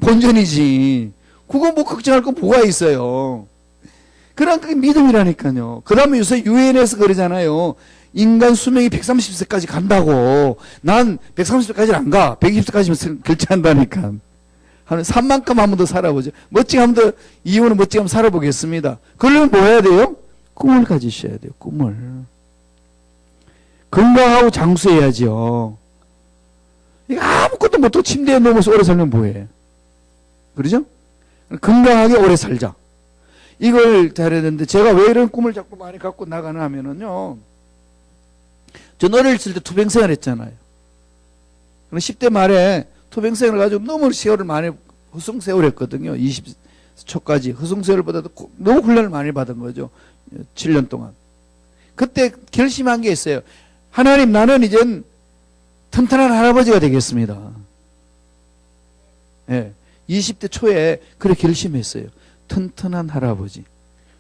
본전이지. 그거 뭐 걱정할 거 뭐가 있어요. 그런 게 믿음이라니까요. 그 다음에 요새 유엔에서 그러잖아요. 인간 수명이 130세까지 간다고. 난 130세까지는 안 가. 120세까지만 결정한다니까. 하는 산만큼 한 번 더 살아보죠. 멋지게 한 번 더, 이혼은 멋지게 한번 살아보겠습니다. 그러려면 뭐 해야 돼요? 꿈을 가지셔야 돼요. 꿈을. 건강하고 장수해야죠. 아무것도 못하고 침대에 누워서 오래 살면 뭐해? 그러죠? 건강하게 오래 살자. 이걸 잘해야 되는데, 제가 왜 이런 꿈을 자꾸 많이 갖고 나가나 하면은요, 전 어렸을 때 투병생활 했잖아요. 10대 말에 투병생활을 가지고 너무 세월을 많이 허송세월 했거든요. 20초까지. 허송세월보다도 너무 훈련을 많이 받은 거죠. 7년 동안. 그때 결심한 게 있어요. 하나님, 나는 이젠 튼튼한 할아버지가 되겠습니다. 예. 20대 초에 그렇게 결심했어요. 튼튼한 할아버지.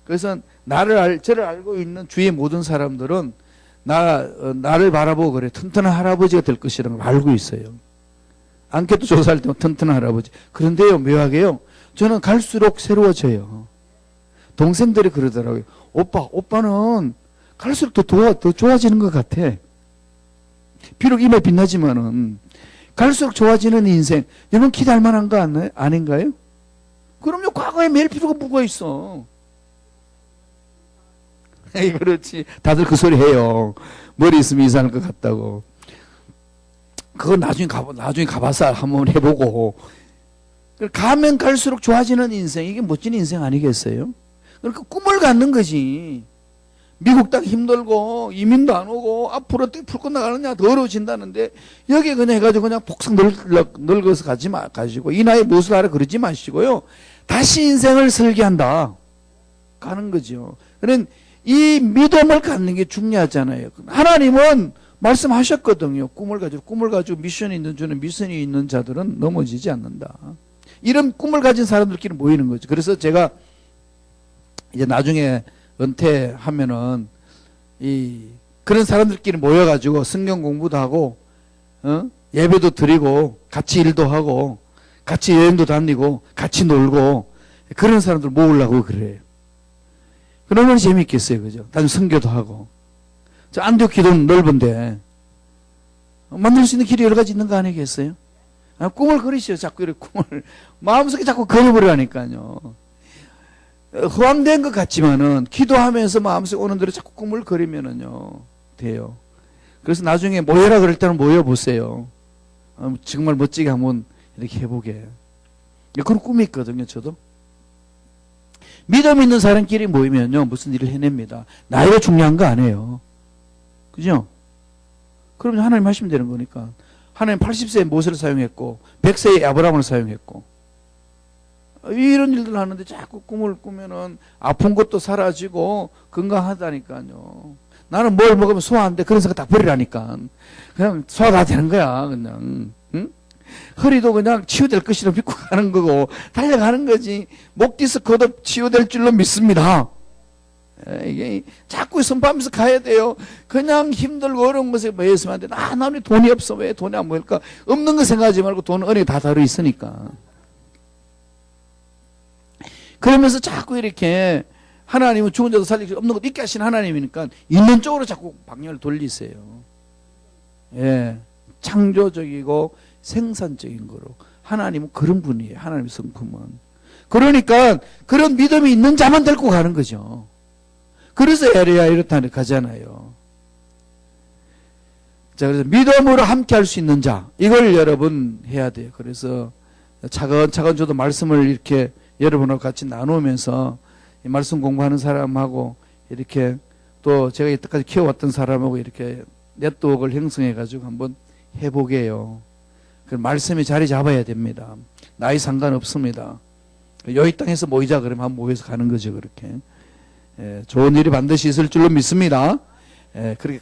그래서 저를 알고 있는 주위의 모든 사람들은 나를 바라보고 그래. 튼튼한 할아버지가 될 것이라는 걸 알고 있어요. 안케도 조사할 때 튼튼한 할아버지. 그런데요, 묘하게요, 저는 갈수록 새로워져요. 동생들이 그러더라고요. 오빠는 갈수록 더 좋아지는 것 같아. 비록 이마에 빛나지만은 갈수록 좋아지는 인생. 여러분 기대할 만한 거 아닌가요? 그럼요. 과거에 매일 필요가 뭐가 있어. 에이, 그렇지. 다들 그 소리 해요. 머리 있으면 이상할 것 같다고. 그거 나중에 가봐서 한번 해보고. 가면 갈수록 좋아지는 인생. 이게 멋진 인생 아니겠어요? 그러니까 꿈을 갖는 거지. 미국 땅 힘들고 이민도 안 오고 앞으로 어떻게 풀고 나가느냐 더 어려워진다는데, 여기에 그냥 해가지고 그냥 폭삭 늙어서 가지고 이 나이에 무엇을 하라 그러지 마시고요. 다시 인생을 설계한다. 가는 거죠. 그런 이 믿음을 갖는 게 중요하잖아요. 하나님은 말씀하셨거든요. 꿈을 가지고 미션이 있는 주는 미션이 있는 자들은 넘어지지 않는다. 이런 꿈을 가진 사람들끼리 모이는 거죠. 그래서 제가 이제 나중에 은퇴하면은 그런 사람들끼리 모여가지고 성경 공부도 하고, 예배도 드리고, 같이 일도 하고, 같이 여행도 다니고, 같이 놀고, 그런 사람들 모으려고 그래요. 그러면 재밌겠어요, 그죠? 다시 선교도 하고. 저 안디옥 기도는 넓은데, 만들 수 있는 길이 여러 가지 있는 거 아니겠어요? 꿈을 그리시오. 자꾸 이렇게 꿈을 마음속에 자꾸 그려버리라니까요. 허황된 것 같지만은 기도하면서 마음속에 오는 대로 자꾸 꿈을 그리면은요 돼요. 그래서 나중에 모여라 그럴 때는 모여보세요. 정말 멋지게 한번 이렇게 해보게. 그런 꿈이 있거든요. 저도 믿음 있는 사람끼리 모이면요 무슨 일을 해냅니다. 나이가 중요한 거 아니에요. 그죠? 그러면 하나님 하시면 되는 거니까. 하나님 80세에 모세를 사용했고 100세에 아브라함을 사용했고 이런 일들을 하는데 자꾸 꿈을 꾸면은 아픈 것도 사라지고 건강하다니까요. 나는 뭘 먹으면 소화 안 돼. 그런 생각 딱 버리라니까. 그냥 소화 다 되는 거야. 그냥. 응? 허리도 그냥 치유될 것이라 믿고 가는 거고 달려가는 거지. 목 디스크도 치유될 줄로 믿습니다. 이게 자꾸 선포하면서 가야 돼요. 그냥 힘들고 어려운 것에 매였으면 안 돼. 나는 돈이 없어. 왜 돈이 안 모일까? 없는 거 생각하지 말고 돈은 은행에 다 달려 있으니까. 그러면서 자꾸 이렇게 하나님은 죽은 자도 살리고 없는 것도 있게 하시는 하나님이니까 있는 쪽으로 자꾸 방향을 돌리세요. 예, 창조적이고 생산적인 거로. 하나님은 그런 분이에요. 하나님의 성품은. 그러니까 그런 믿음이 있는 자만 데리고 가는 거죠. 그래서 에리야 이렇다 가잖아요. 자, 그래서 믿음으로 함께 할 수 있는 자, 이걸 여러분 해야 돼요. 그래서 차근차근 저도 말씀을 이렇게 여러분하고 같이 나누면서 이 말씀 공부하는 사람하고 이렇게 또 제가 이때까지 키워왔던 사람하고 이렇게 네트워크를 형성해 가지고 한번 해보게요. 그 말씀이 자리 잡아야 됩니다. 나이 상관없습니다. 여기 땅에서 모이자 그러면 한번 모여서 가는 거죠. 그렇게. 예, 좋은 일이 반드시 있을 줄로 믿습니다. 예, 그렇게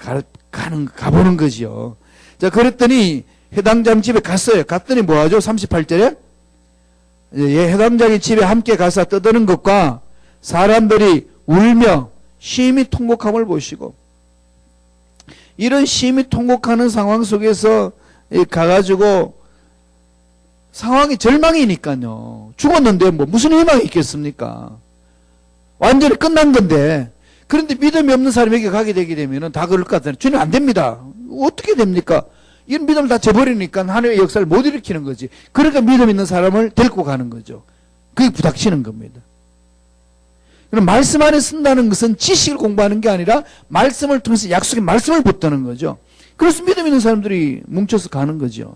가보는 거지요. 자, 그랬더니 해당장 집에 갔어요. 갔더니 뭐 하죠? 38절에 예, 해당장의 집에 함께 가서 떠드는 것과 사람들이 울며 심히 통곡함을 보시고, 이런 심히 통곡하는 상황 속에서 가가지고 상황이 절망이니까요. 죽었는데 뭐 무슨 희망이 있겠습니까? 완전히 끝난 건데. 그런데 믿음이 없는 사람에게 가게 되게 되면은 다 그럴 것 같아요. 주님 안 됩니다. 어떻게 됩니까? 이런 믿음을 다 저버리니까 하나님의 역사를 못 일으키는 거지. 그러니까 믿음 있는 사람을 데리고 가는 거죠. 그게 부닥치는 겁니다. 그럼 말씀 안에 쓴다는 것은 지식을 공부하는 게 아니라 말씀을 통해서 약속의 말씀을 붙드는 거죠. 그래서 믿음 있는 사람들이 뭉쳐서 가는 거죠.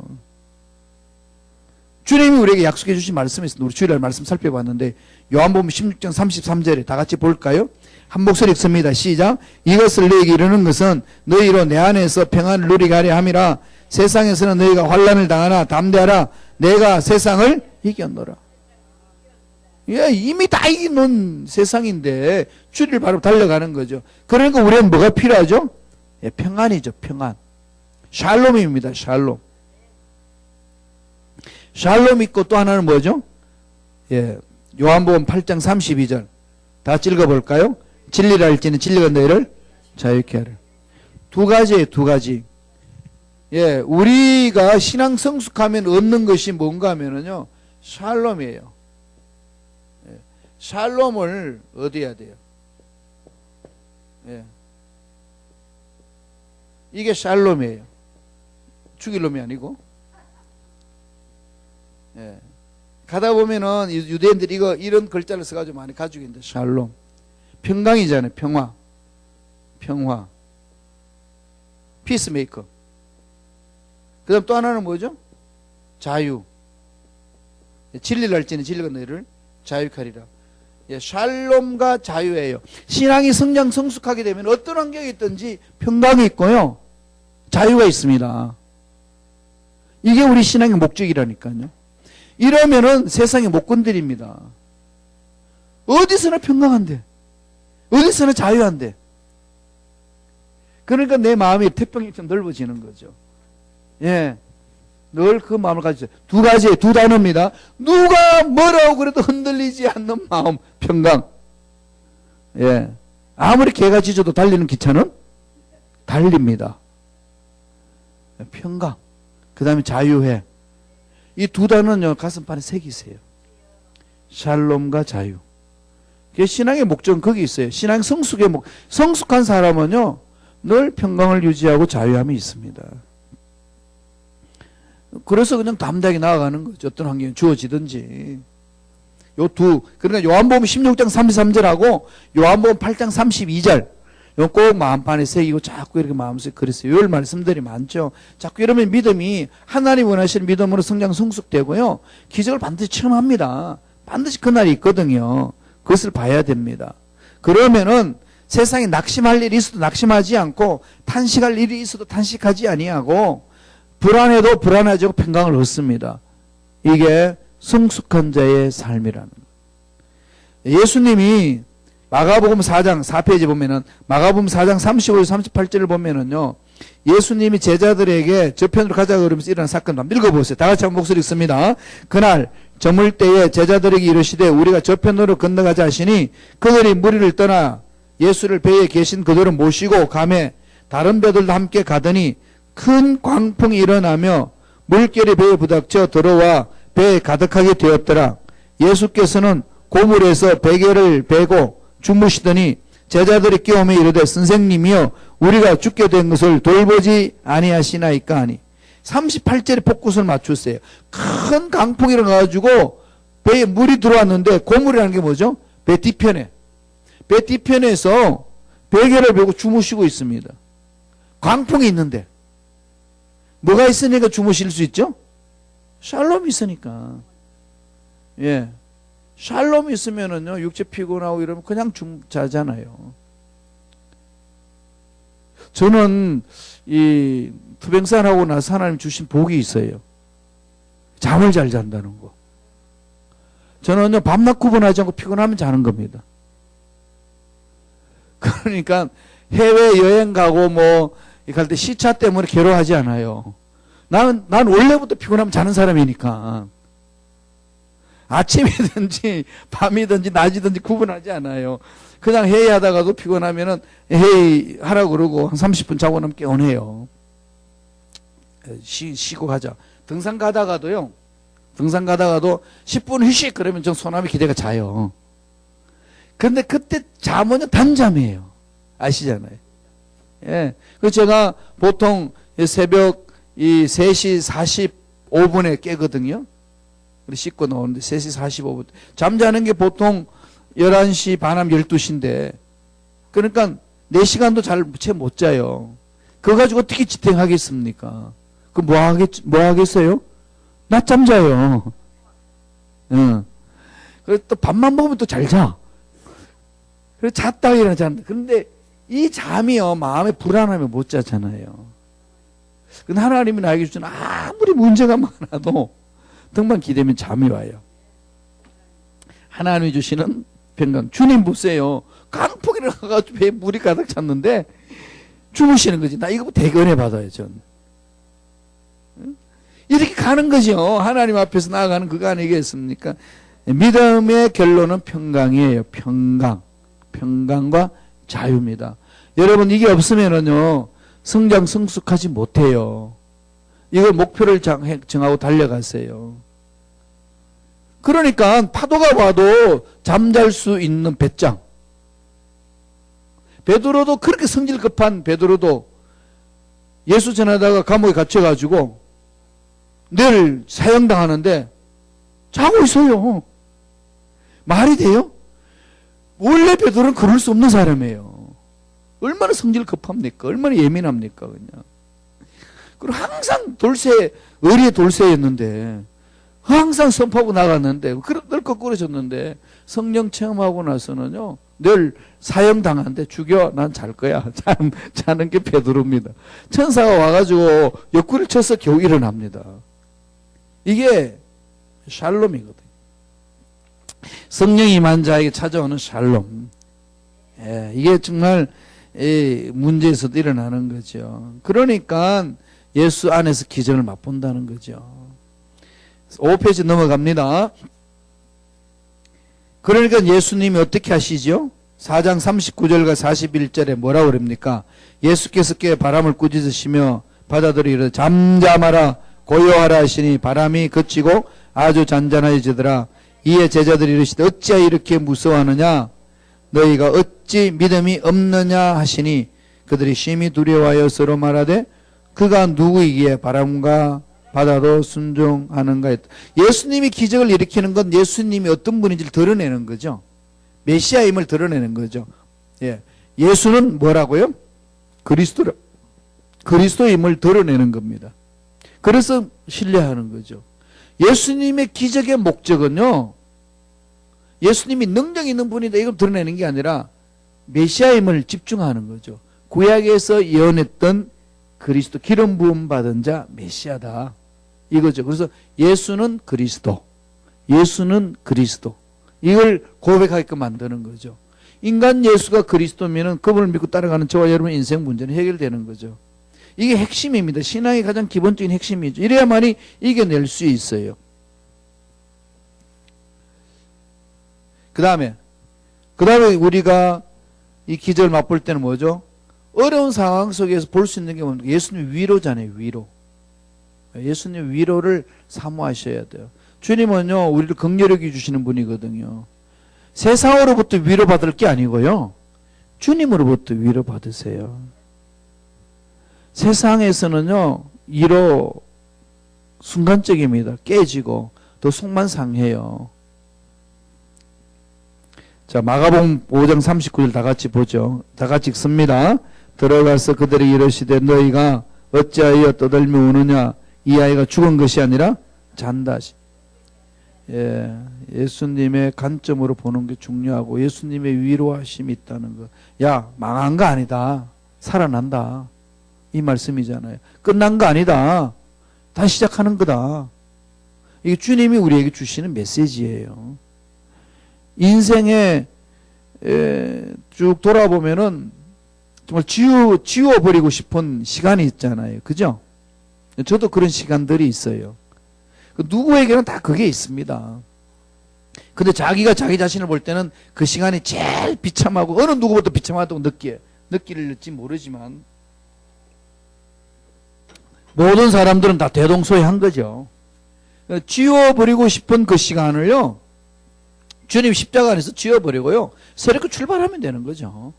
주님이 우리에게 약속해 주신 말씀이 있습니다. 우리 주일날 말씀 살펴봤는데 요한복음 16장 33절에 다 같이 볼까요? 한 목소리 읽습니다. 시작. 이것을 너희에게 이르는 것은 너희로 내 안에서 평안을 누리게 하려 함이라. 세상에서는 너희가 환난을 당하나 담대하라. 내가 세상을 이겼노라. 예, 이미 다 이기는 세상인데 주를 바로 달려가는 거죠. 그러니까 우리는 뭐가 필요하죠? 예, 평안이죠. 평안. 샬롬입니다. 샬롬. 샬롬 있고 또 하나는 뭐죠? 예, 요한복음 8장 32절 다 같이 읽어볼까요? 진리를 알지는 진리가 너희를 자유케 하리라. 두 가지예요. 두 가지. 예, 우리가 신앙 성숙하면 얻는 것이 뭔가 하면은요 샬롬이에요. 예, 샬롬을 얻어야 돼요. 예, 이게 샬롬이에요. 죽일 놈이 아니고. 예, 가다 보면은 유대인들이 이런 글자를 써가지고 많이 가지고 있는데 샬롬. 평강이잖아요. 평화. 평화. 피스메이커. 그 다음 또 하나는 뭐죠? 자유. 진리를 알지는 진리가 너희를 자유케 하리라. 예, 샬롬과 자유예요. 신앙이 성장 성숙하게 되면 어떤 환경이 있든지 평강이 있고요. 자유가 있습니다. 이게 우리 신앙의 목적이라니까요. 이러면은 세상에 못 건드립니다. 어디서나 평강한데. 어디서나 자유한데. 그러니까 내 마음이 태평이처럼 넓어지는 거죠. 예. 늘 그 마음을 가지죠. 두 가지, 두 단어입니다. 누가 뭐라고 그래도 흔들리지 않는 마음, 평강. 예. 아무리 개가 짖어도 달리는 기차는 달립니다. 평강. 그 다음에 자유해. 이 두 단어는요, 가슴판에 새기세요. 샬롬과 자유. 신앙의 목적은 거기 있어요. 신앙 성숙의 성숙한 사람은요, 늘 평강을 유지하고 자유함이 있습니다. 그래서 그냥 담대하게 나아가는 거죠. 어떤 환경이 주어지든지. 그러니까 요한복음 16장 33절하고 요한복음 8장 32절, 요 꼭 마음판에 새기고 자꾸 이렇게 마음속에 그랬어요. 요 말씀들이 많죠. 자꾸 이러면 믿음이 하나님 원하시는 믿음으로 성장 성숙되고요. 기적을 반드시 체험합니다. 반드시 그날이 있거든요. 그것을 봐야 됩니다. 그러면은 세상에 낙심할 일이 있어도 낙심하지 않고 탄식할 일이 있어도 탄식하지 아니하고 불안해도 불안하지 않고 평강을 얻습니다. 이게 성숙한 자의 삶이라는 거예요. 예수님이 마가복음 4장 4페이지 보면은 마가복음 4장 35절 38절을 보면은요. 예수님이 제자들에게 저편으로 가자 그러면서 일어난 사건 한번 읽어보세요. 다 같이 한번 목소리 읽습니다. 그날 저물 때에 제자들에게 이르시되 우리가 저편으로 건너가자 하시니 그들이 무리를 떠나 예수를 배에 계신 그들을 모시고 가매 다른 배들도 함께 가더니 큰 광풍이 일어나며 물결이 배에 부닥쳐 들어와 배에 가득하게 되었더라. 예수께서는 고물에서 베개를 베고 주무시더니 제자들이 깨우며 이르되 선생님이여 우리가 죽게 된 것을 돌보지 아니하시나이까 하니 38절에 포커스를 맞췄어요. 큰 강풍이 일어나가지고 배에 물이 들어왔는데 고물이라는 게 뭐죠? 배 뒤편에. 배 뒤편에서 베개를 베고 주무시고 있습니다. 광풍이 있는데 뭐가 있으니까 주무실 수 있죠? 샬롬이 있으니까. 예. 샬롬이 있으면은요, 육체 피곤하고 이러면 그냥 자잖아요. 저는 이 투병산 하고 나서 하나님 주신 복이 있어요. 잠을 잘 잔다는 거. 저는요, 밤낮 구분하지 않고 피곤하면 자는 겁니다. 그러니까 해외 여행 가고 갈 때 시차 때문에 괴로워하지 않아요. 난 원래부터 피곤하면 자는 사람이니까. 아침이든지 밤이든지 낮이든지 구분하지 않아요. 그냥 회의하다가도 피곤하면은 회의 하라고 그러고 한 30분 자고 나면 깨어내요. 쉬고 가자. 등산 가다가도 10분 휴식 그러면 전 소나무 기대가 자요. 근데 그때 잠은 단잠이에요. 아시잖아요. 예. 그래서 제가 보통 새벽 3시 45분에 깨거든요. 우리 씻고 나오는데 3시 45분. 잠자는 게 보통 11시 반함 12시인데 그러니까 4시간도 채 못 자요. 그거 가지고 어떻게 지탱하겠습니까? 그 뭐 하겠어요? 낮잠 자요. 응. 그래서 또 밥만 먹으면 또 잘 자. 그래서 잤다 일어나자. 그런데 이 잠이요, 마음에 불안하면 못 자잖아요. 근데 하나님이 나에게 주신 아무리 문제가 많아도 등만 기대면 잠이 와요. 하나님이 주시는 평강. 주님 보세요. 강풍이 일어나가지고 배에 물이 가득 찼는데 주무시는 거지. 나 이거 대견해 받아요, 전. 이렇게 가는 거죠. 하나님 앞에서 나아가는 그거 아니겠습니까? 믿음의 결론은 평강이에요. 평강. 평강과 자유입니다. 여러분, 이게 없으면은요, 성장, 성숙하지 못해요. 이걸 목표를 정하고 달려가세요. 그러니까 파도가 와도 잠잘 수 있는 배짱. 베드로도 그렇게 성질 급한 베드로도 예수 전하다가 감옥에 갇혀가지고 늘 사형당하는데 자고 있어요. 말이 돼요? 원래 베드로는 그럴 수 없는 사람이에요. 얼마나 성질 급합니까? 얼마나 예민합니까? 그냥. 그리고 항상 의리의 돌쇠였는데 항상 선포하고 나갔는데 늘 거꾸로졌는데 성령 체험하고 나서는요 늘 사형당하는데 죽여 난 잘 거야. 자는 게 베드로입니다. 천사가 와가지고 옆구리를 쳐서 겨우 일어납니다. 이게 샬롬이거든요. 성령이 임한 자에게 찾아오는 샬롬. 예, 이게 정말 문제에서도 일어나는 거죠. 그러니까 예수 안에서 기적을 맛본다는 거죠. 5페이지 넘어갑니다. 그러니까 예수님이 어떻게 하시죠? 4장 39절과 41절에 뭐라고 그럽니까? 예수께서 깨 바람을 꾸짖으시며 바다들이 이르되 잠잠하라 고요하라 하시니 바람이 그치고 아주 잔잔해지더라. 이에 제자들이 이르시되 어찌하여 이렇게 무서워하느냐? 너희가 어찌 믿음이 없느냐 하시니 그들이 심히 두려워하여 서로 말하되 그가 누구이기에 바람과 받아도 순종하는가. 예수님이 기적을 일으키는 건 예수님이 어떤 분인지를 드러내는 거죠. 메시아임을 드러내는 거죠. 예. 예수는 뭐라고요? 그리스도임을 드러내는 겁니다. 그래서 신뢰하는 거죠. 예수님의 기적의 목적은요, 예수님이 능력 있는 분이다 이걸 드러내는 게 아니라 메시아임을 집중하는 거죠. 구약에서 예언했던 그리스도, 기름 부음 받은 자 메시아다 이거죠. 그래서 예수는 그리스도, 예수는 그리스도, 이걸 고백하게끔 만드는 거죠. 인간 예수가 그리스도면은 그분을 믿고 따라가는 저와 여러분의 인생 문제는 해결되는 거죠. 이게 핵심입니다. 신앙의 가장 기본적인 핵심이죠. 이래야만이 이겨낼 수 있어요. 그 다음에 우리가 이 기적을 맛볼 때는 뭐죠? 어려운 상황 속에서 볼 수 있는 게 뭡니까? 예수님 위로잖아요. 위로. 예수님 위로를 사모하셔야 돼요. 주님은요, 우리를 긍휼하게 주시는 분이거든요. 세상으로부터 위로받을 게 아니고요, 주님으로부터 위로받으세요. 세상에서는요, 위로 순간적입니다. 깨지고 또 속만 상해요. 자, 마가복음 5장 39절 다 같이 보죠. 다 같이 읽습니다. 들어가서 그들이 이르시되 너희가 어찌하여 떠들며 우느냐, 이 아이가 죽은 것이 아니라 잔다. 예, 예수님의 관점으로 보는 게 중요하고 예수님의 위로하심이 있다는 거. 야, 망한 거 아니다. 살아난다. 이 말씀이잖아요. 끝난 거 아니다. 다시 시작하는 거다. 이게 주님이 우리에게 주시는 메시지예요. 인생에 쭉 돌아보면은 정말 지워버리고 싶은 시간이 있잖아요. 그죠? 저도 그런 시간들이 있어요. 누구에게는 다 그게 있습니다. 근데 자기가 자기 자신을 볼 때는 그 시간이 제일 비참하고 어느 누구보다 비참하다고 느낄지 모르지만 모든 사람들은 다 대동소이한 거죠. 지워버리고 싶은 그 시간을요, 주님 십자가 안에서 지워버리고요, 새롭게 출발하면 되는 거죠.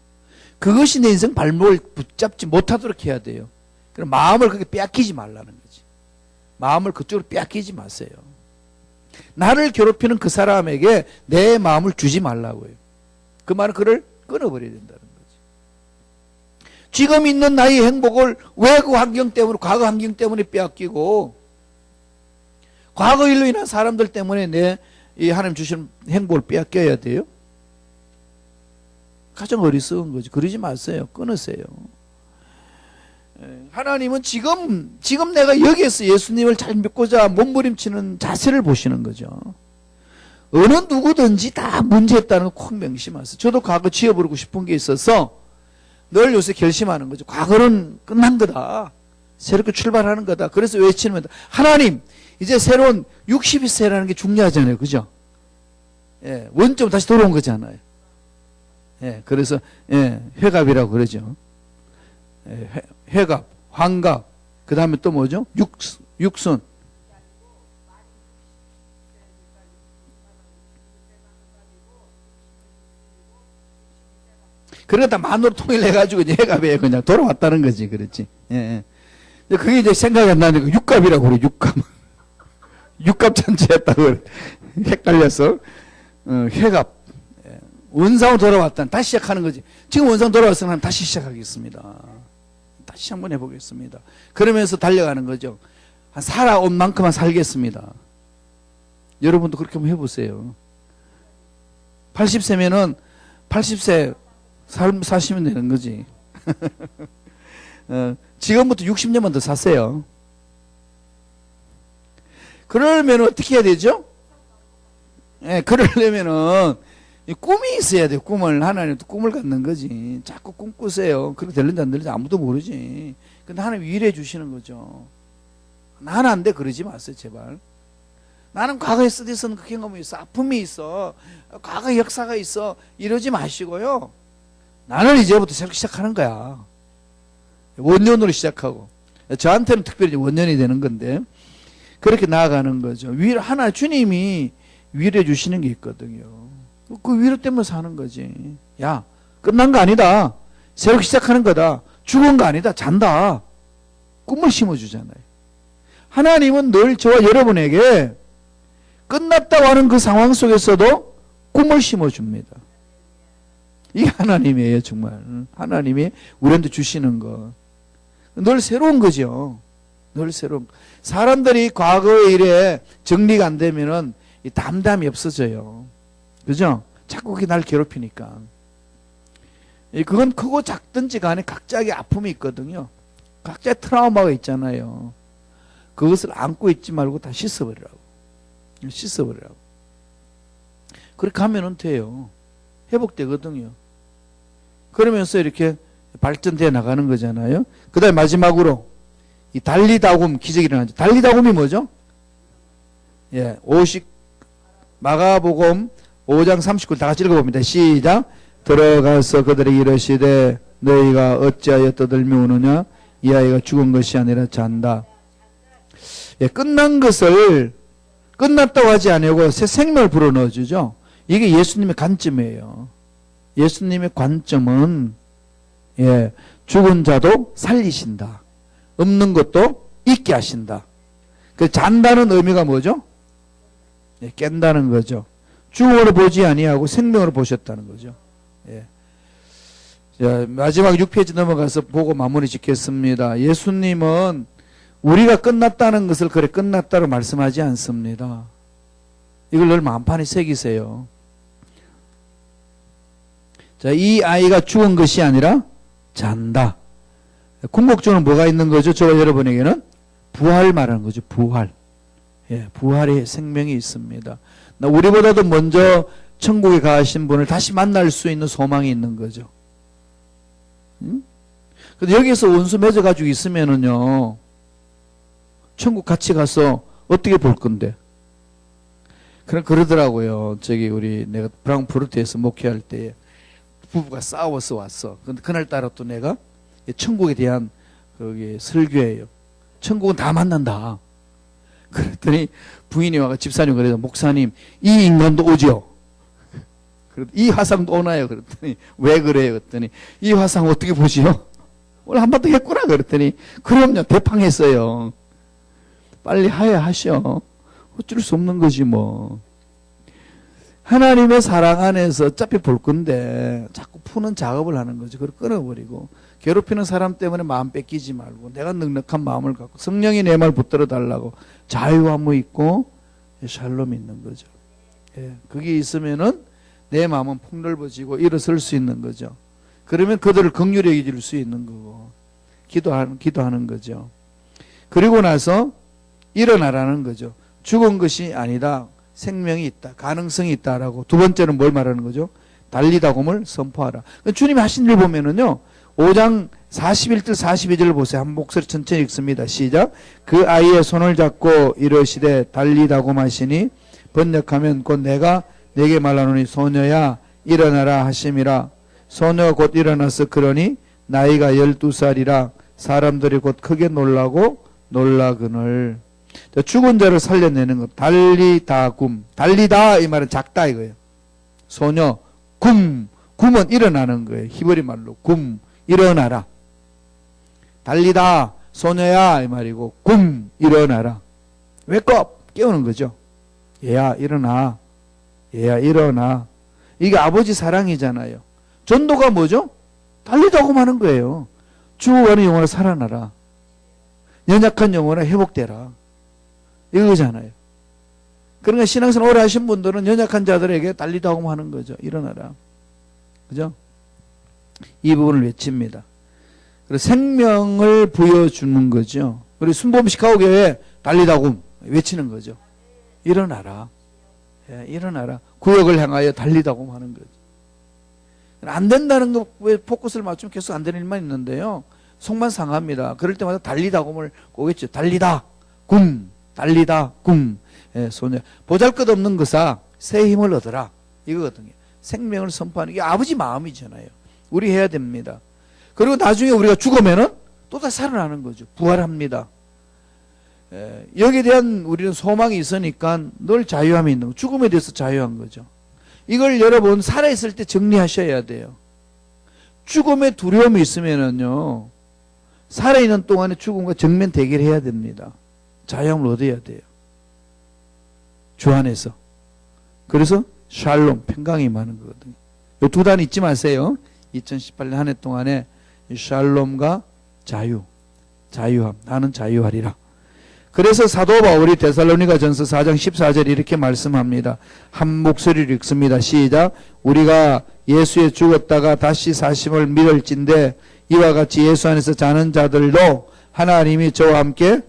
그것이 내 인생 발목을 붙잡지 못하도록 해야 돼요. 그럼 마음을 그렇게 빼앗기지 말라는 거지. 마음을 그쪽으로 빼앗기지 마세요. 나를 괴롭히는 그 사람에게 내 마음을 주지 말라고요. 그 말은 그를 끊어버려야 된다는 거지. 지금 있는 나의 행복을 왜 그 환경 때문에, 과거 환경 때문에 빼앗기고, 과거 일로 인한 사람들 때문에 내 이 하나님 주신 행복을 빼앗겨야 돼요? 가장 어리석은 거지. 그러지 마세요. 끊으세요. 하나님은 지금 내가 여기에서 예수님을 잘 믿고자 몸부림치는 자세를 보시는 거죠. 어느 누구든지 다 문제 있다는 거 콕 명심하세요. 저도 과거 지워버리고 싶은 게 있어서 늘 요새 결심하는 거죠. 과거는 끝난 거다. 새롭게 출발하는 거다. 그래서 외치는 거다. 하나님, 이제 새로운 60세라는 게 중요하잖아요. 그죠? 예, 원점 다시 돌아온 거잖아요. 예, 그래서, 예, 회갑이라고 그러죠. 예, 회갑, 환갑, 그 다음에 또 뭐죠? 육순. 그러다 만으로 통일해가지고 이제 회갑에 그냥 돌아왔다는 거지. 그렇지. 예. 그게 이제 생각이 안 나니까 육갑이라고 그래, 육갑. 육갑잔치했다고 그래. 헷갈려서. 회갑. 예. 원상으로 돌아왔다는, 다시 시작하는 거지. 지금 원상 돌아왔으면 다시 시작하겠습니다. 다시 한번 해보겠습니다. 그러면서 달려가는 거죠. 살아온 만큼만 살겠습니다. 여러분도 그렇게 한번 해보세요. 80세면은 80세 삶 사시면 되는 거지. 지금부터 60년만 더 사세요. 그러려면 어떻게 해야 되죠? 예, 그러려면은 꿈이 있어야 돼요. 꿈을. 하나님도 꿈을 갖는 거지. 자꾸 꿈꾸세요. 그렇게 될는지 안 될는지 아무도 모르지. 근데 하나님 위로해 주시는 거죠. 나는 안 돼. 그러지 마세요. 제발. 나는 과거에 쓰디서는 그 경험이 있어. 아픔이 있어. 과거 역사가 있어. 이러지 마시고요. 나는 이제부터 새롭게 시작하는 거야. 원년으로 시작하고. 저한테는 특별히 원년이 되는 건데. 그렇게 나아가는 거죠. 하나 주님이 위로해 주시는 게 있거든요. 그 위로 때문에 사는 거지. 야, 끝난 거 아니다. 새롭게 시작하는 거다. 죽은 거 아니다. 잔다. 꿈을 심어주잖아요. 하나님은 늘 저와 여러분에게 끝났다고 하는 그 상황 속에서도 꿈을 심어줍니다. 이게 하나님이에요, 정말. 하나님이 우리한테 주시는 거. 늘 새로운 거죠. 늘 새로운. 사람들이 과거의 일에 정리가 안 되면은 이 담담이 없어져요. 그죠? 자꾸 그게 날 괴롭히니까. 그건 크고 작든지 간에 각자의 아픔이 있거든요. 각자의 트라우마가 있잖아요. 그것을 안고 있지 말고 다 씻어버리라고. 씻어버리라고. 그렇게 하면은 돼요. 회복되거든요. 그러면서 이렇게 발전되어 나가는 거잖아요. 그 다음에 마지막으로 이 달리다굼 기적이 일어나죠. 달리다굼이 뭐죠? 예, 마가복음 5장 39절 다 같이 읽어봅니다. 시작. 들어가서 그들에게 이르시되 너희가 어찌하여 떠들며 우느냐 이 아이가 죽은 것이 아니라 잔다. 예, 끝난 것을 끝났다고 하지 아니고 새 생명을 불어넣어 주죠. 이게 예수님의 관점이에요. 예수님의 관점은 예, 죽은 자도 살리신다. 없는 것도 있게 하신다. 그 잔다는 의미가 뭐죠? 예, 깬다는 거죠. 죽음으로 보지 아니하고 생명으로 보셨다는 거죠. 예. 자, 마지막 6페이지 넘어가서 보고 마무리 짓겠습니다. 예수님은 우리가 끝났다는 것을 그래 끝났다고 말씀하지 않습니다. 이걸 늘 마음판에 새기세요. 자, 이 아이가 죽은 것이 아니라 잔다. 궁극적으로 뭐가 있는 거죠? 저와 여러분에게는 부활 말하는 거죠. 부활. 예, 부활의 생명이 있습니다. 우리보다도 먼저 천국에 가신 분을 다시 만날 수 있는 소망이 있는 거죠. 근데 여기서 원수 맺어가지고 있으면은요, 천국 같이 가서 어떻게 볼 건데? 그러더라고요. 내가 프랑크푸르트에서 목회할 때 부부가 싸워서 왔어. 근데 그날따라 또 내가 천국에 대한 설교예요. 천국은 다 만난다. 그랬더니 부인이 와가 집사님 그래서 목사님 이 인간도 오죠. 이 화상도 오나요? 그랬더니 왜 그래요? 그랬더니 이 화상 어떻게 보시오? 오늘 한바탕 했구나. 그랬더니 그럼요. 대팡했어요. 빨리 하셔. 어쩔 수 없는 거지 뭐. 하나님의 사랑 안에서 어차피 볼 건데 자꾸 푸는 작업을 하는 거죠. 그걸 끊어버리고 괴롭히는 사람 때문에 마음 뺏기지 말고 내가 넉넉한 마음을 갖고 성령이 내 말 붙들어 달라고 자유함이 있고 샬롬이 있는 거죠. 예, 그게 있으면은 내 마음은 폭넓어지고 일어설 수 있는 거죠. 그러면 그들을 긍휼히 여길 수 있는 거고 기도하는 거죠. 그리고 나서 일어나라는 거죠. 죽은 것이 아니다. 생명이 있다. 가능성이 있다라고. 두 번째는 뭘 말하는 거죠? 달리다굼을 선포하라. 주님이 하신 일 보면은요. 5장 41절 42절 보세요. 한 목소리 천천히 읽습니다. 시작. 그 아이의 손을 잡고 이르시되 달리다굼 하시니 번역하면 곧 내가 내게 말하노니 소녀야 일어나라 하심이라. 소녀가 곧 일어나서 그러니 나이가 12살이라 사람들이 곧 크게 놀라고 놀라그늘. 죽은 자를 살려내는 것. 달리다굼. 달리다 이 말은 작다 이거예요. 소녀 굼. 굼은 일어나는 거예요. 히브리 말로 굼. 일어나라. 달리다 소녀야 이 말이고 굼 일어나라. 웨이크업 깨우는 거죠. 얘야 일어나. 얘야 일어나. 이게 아버지 사랑이잖아요. 전도가 뭐죠? 달리다굼 하는 거예요. 죽어가는 영혼아 살아나라. 연약한 영혼아 회복되라. 이거잖아요. 그러니까 신앙생활 오래 하신 분들은 연약한 자들에게 달리다굼 하는 거죠. 일어나라. 그죠? 이 부분을 외칩니다. 그리고 생명을 부여주는 거죠. 그리고 순복음 시카고교회 달리다굼 외치는 거죠. 일어나라. 예, 일어나라. 구역을 향하여 달리다굼 하는 거죠. 안 된다는 거 왜 포커스를 맞추면 계속 안 되는 일만 있는데요. 속만 상합니다. 그럴 때마다 달리다굼을 꼭 외쳐. 달리다 굼. 달리다 굼. 예, 소녀. 보잘것없는 것아 새 힘을 얻어라. 이거거든요. 생명을 선포하는 게 아버지 마음이잖아요. 우리 해야 됩니다. 그리고 나중에 우리가 죽으면은 또다시 살아나는 거죠. 부활합니다. 예, 여기에 대한 우리는 소망이 있으니까 늘 자유함이 있는 거. 죽음에 대해서 자유한 거죠. 이걸 여러분 살아있을 때 정리하셔야 돼요. 죽음에 두려움이 있으면은요, 살아있는 동안에 죽음과 정면 대결해야 됩니다. 자유함을 얻어야 돼요. 주 안에서. 그래서 샬롬, 평강이 많은 거거든요. 이 두 단 잊지 마세요. 2018년 한 해 동안에 이 샬롬과 자유함, 나는 자유하리라. 그래서 사도 바울이 데살로니가 전서 4장 14절 이렇게 말씀합니다. 한 목소리를 읽습니다. 시작. 우리가 예수에 죽었다가 다시 사심을 믿을진대 이와 같이 예수 안에서 자는 자들도 하나님이 저와 함께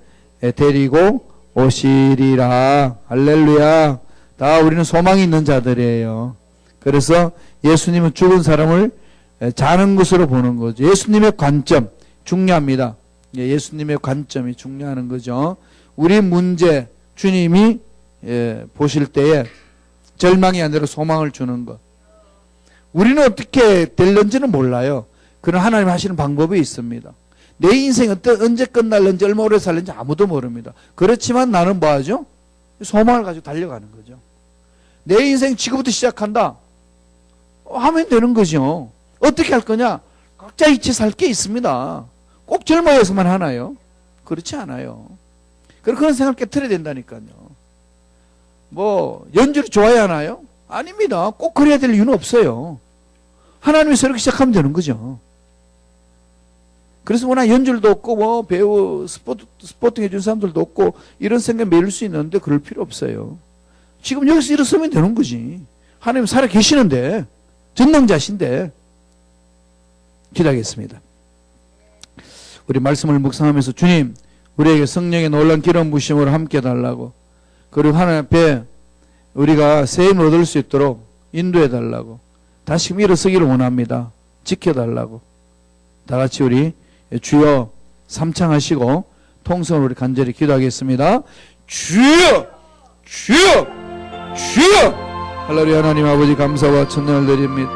데리고 오시리라. 할렐루야. 다 우리는 소망이 있는 자들이에요. 그래서 예수님은 죽은 사람을 자는 것으로 보는 거죠. 예수님의 관점 중요합니다. 예수님의 관점이 중요한 거죠. 우리 문제 주님이 보실 때에 절망이 아니라 소망을 주는 것. 우리는 어떻게 될런지는 몰라요. 그러나 하나님 하시는 방법이 있습니다. 내 인생이 언제 끝날는지 얼마 오래 살는지 아무도 모릅니다. 그렇지만 나는 뭐하죠? 소망을 가지고 달려가는 거죠. 내 인생 지금부터 시작한다 하면 되는 거죠. 어떻게 할 거냐? 각자 이치 살 게 있습니다. 꼭 젊어야서만 하나요? 그렇지 않아요. 그런 생각을 깨트려야 된다니까요. 뭐 연주를 좋아야 하나요? 아닙니다. 꼭 그래야 될 이유는 없어요. 하나님이 저렇게 시작하면 되는 거죠. 그래서 워낙 연줄도 없고 뭐 배우 스포팅 해준 사람들도 없고 이런 생각에 매일 수 있는데 그럴 필요 없어요. 지금 여기서 일어서면 되는 거지. 하나님 살아 계시는데 전능자신데. 기도하겠습니다. 우리 말씀을 묵상하면서 주님 우리에게 성령의 놀라운 기름 부심으로 함께 달라고 그리고 하나님 앞에 우리가 새 힘을 얻을 수 있도록 인도해 달라고 다시금 일어서기를 원합니다. 지켜달라고 다 같이 우리 주여 삼창하시고 통성으로 우리 간절히 기도하겠습니다. 주여 주여 주여 할렐루야. 하나님 아버지 감사와 천명을 드립니다.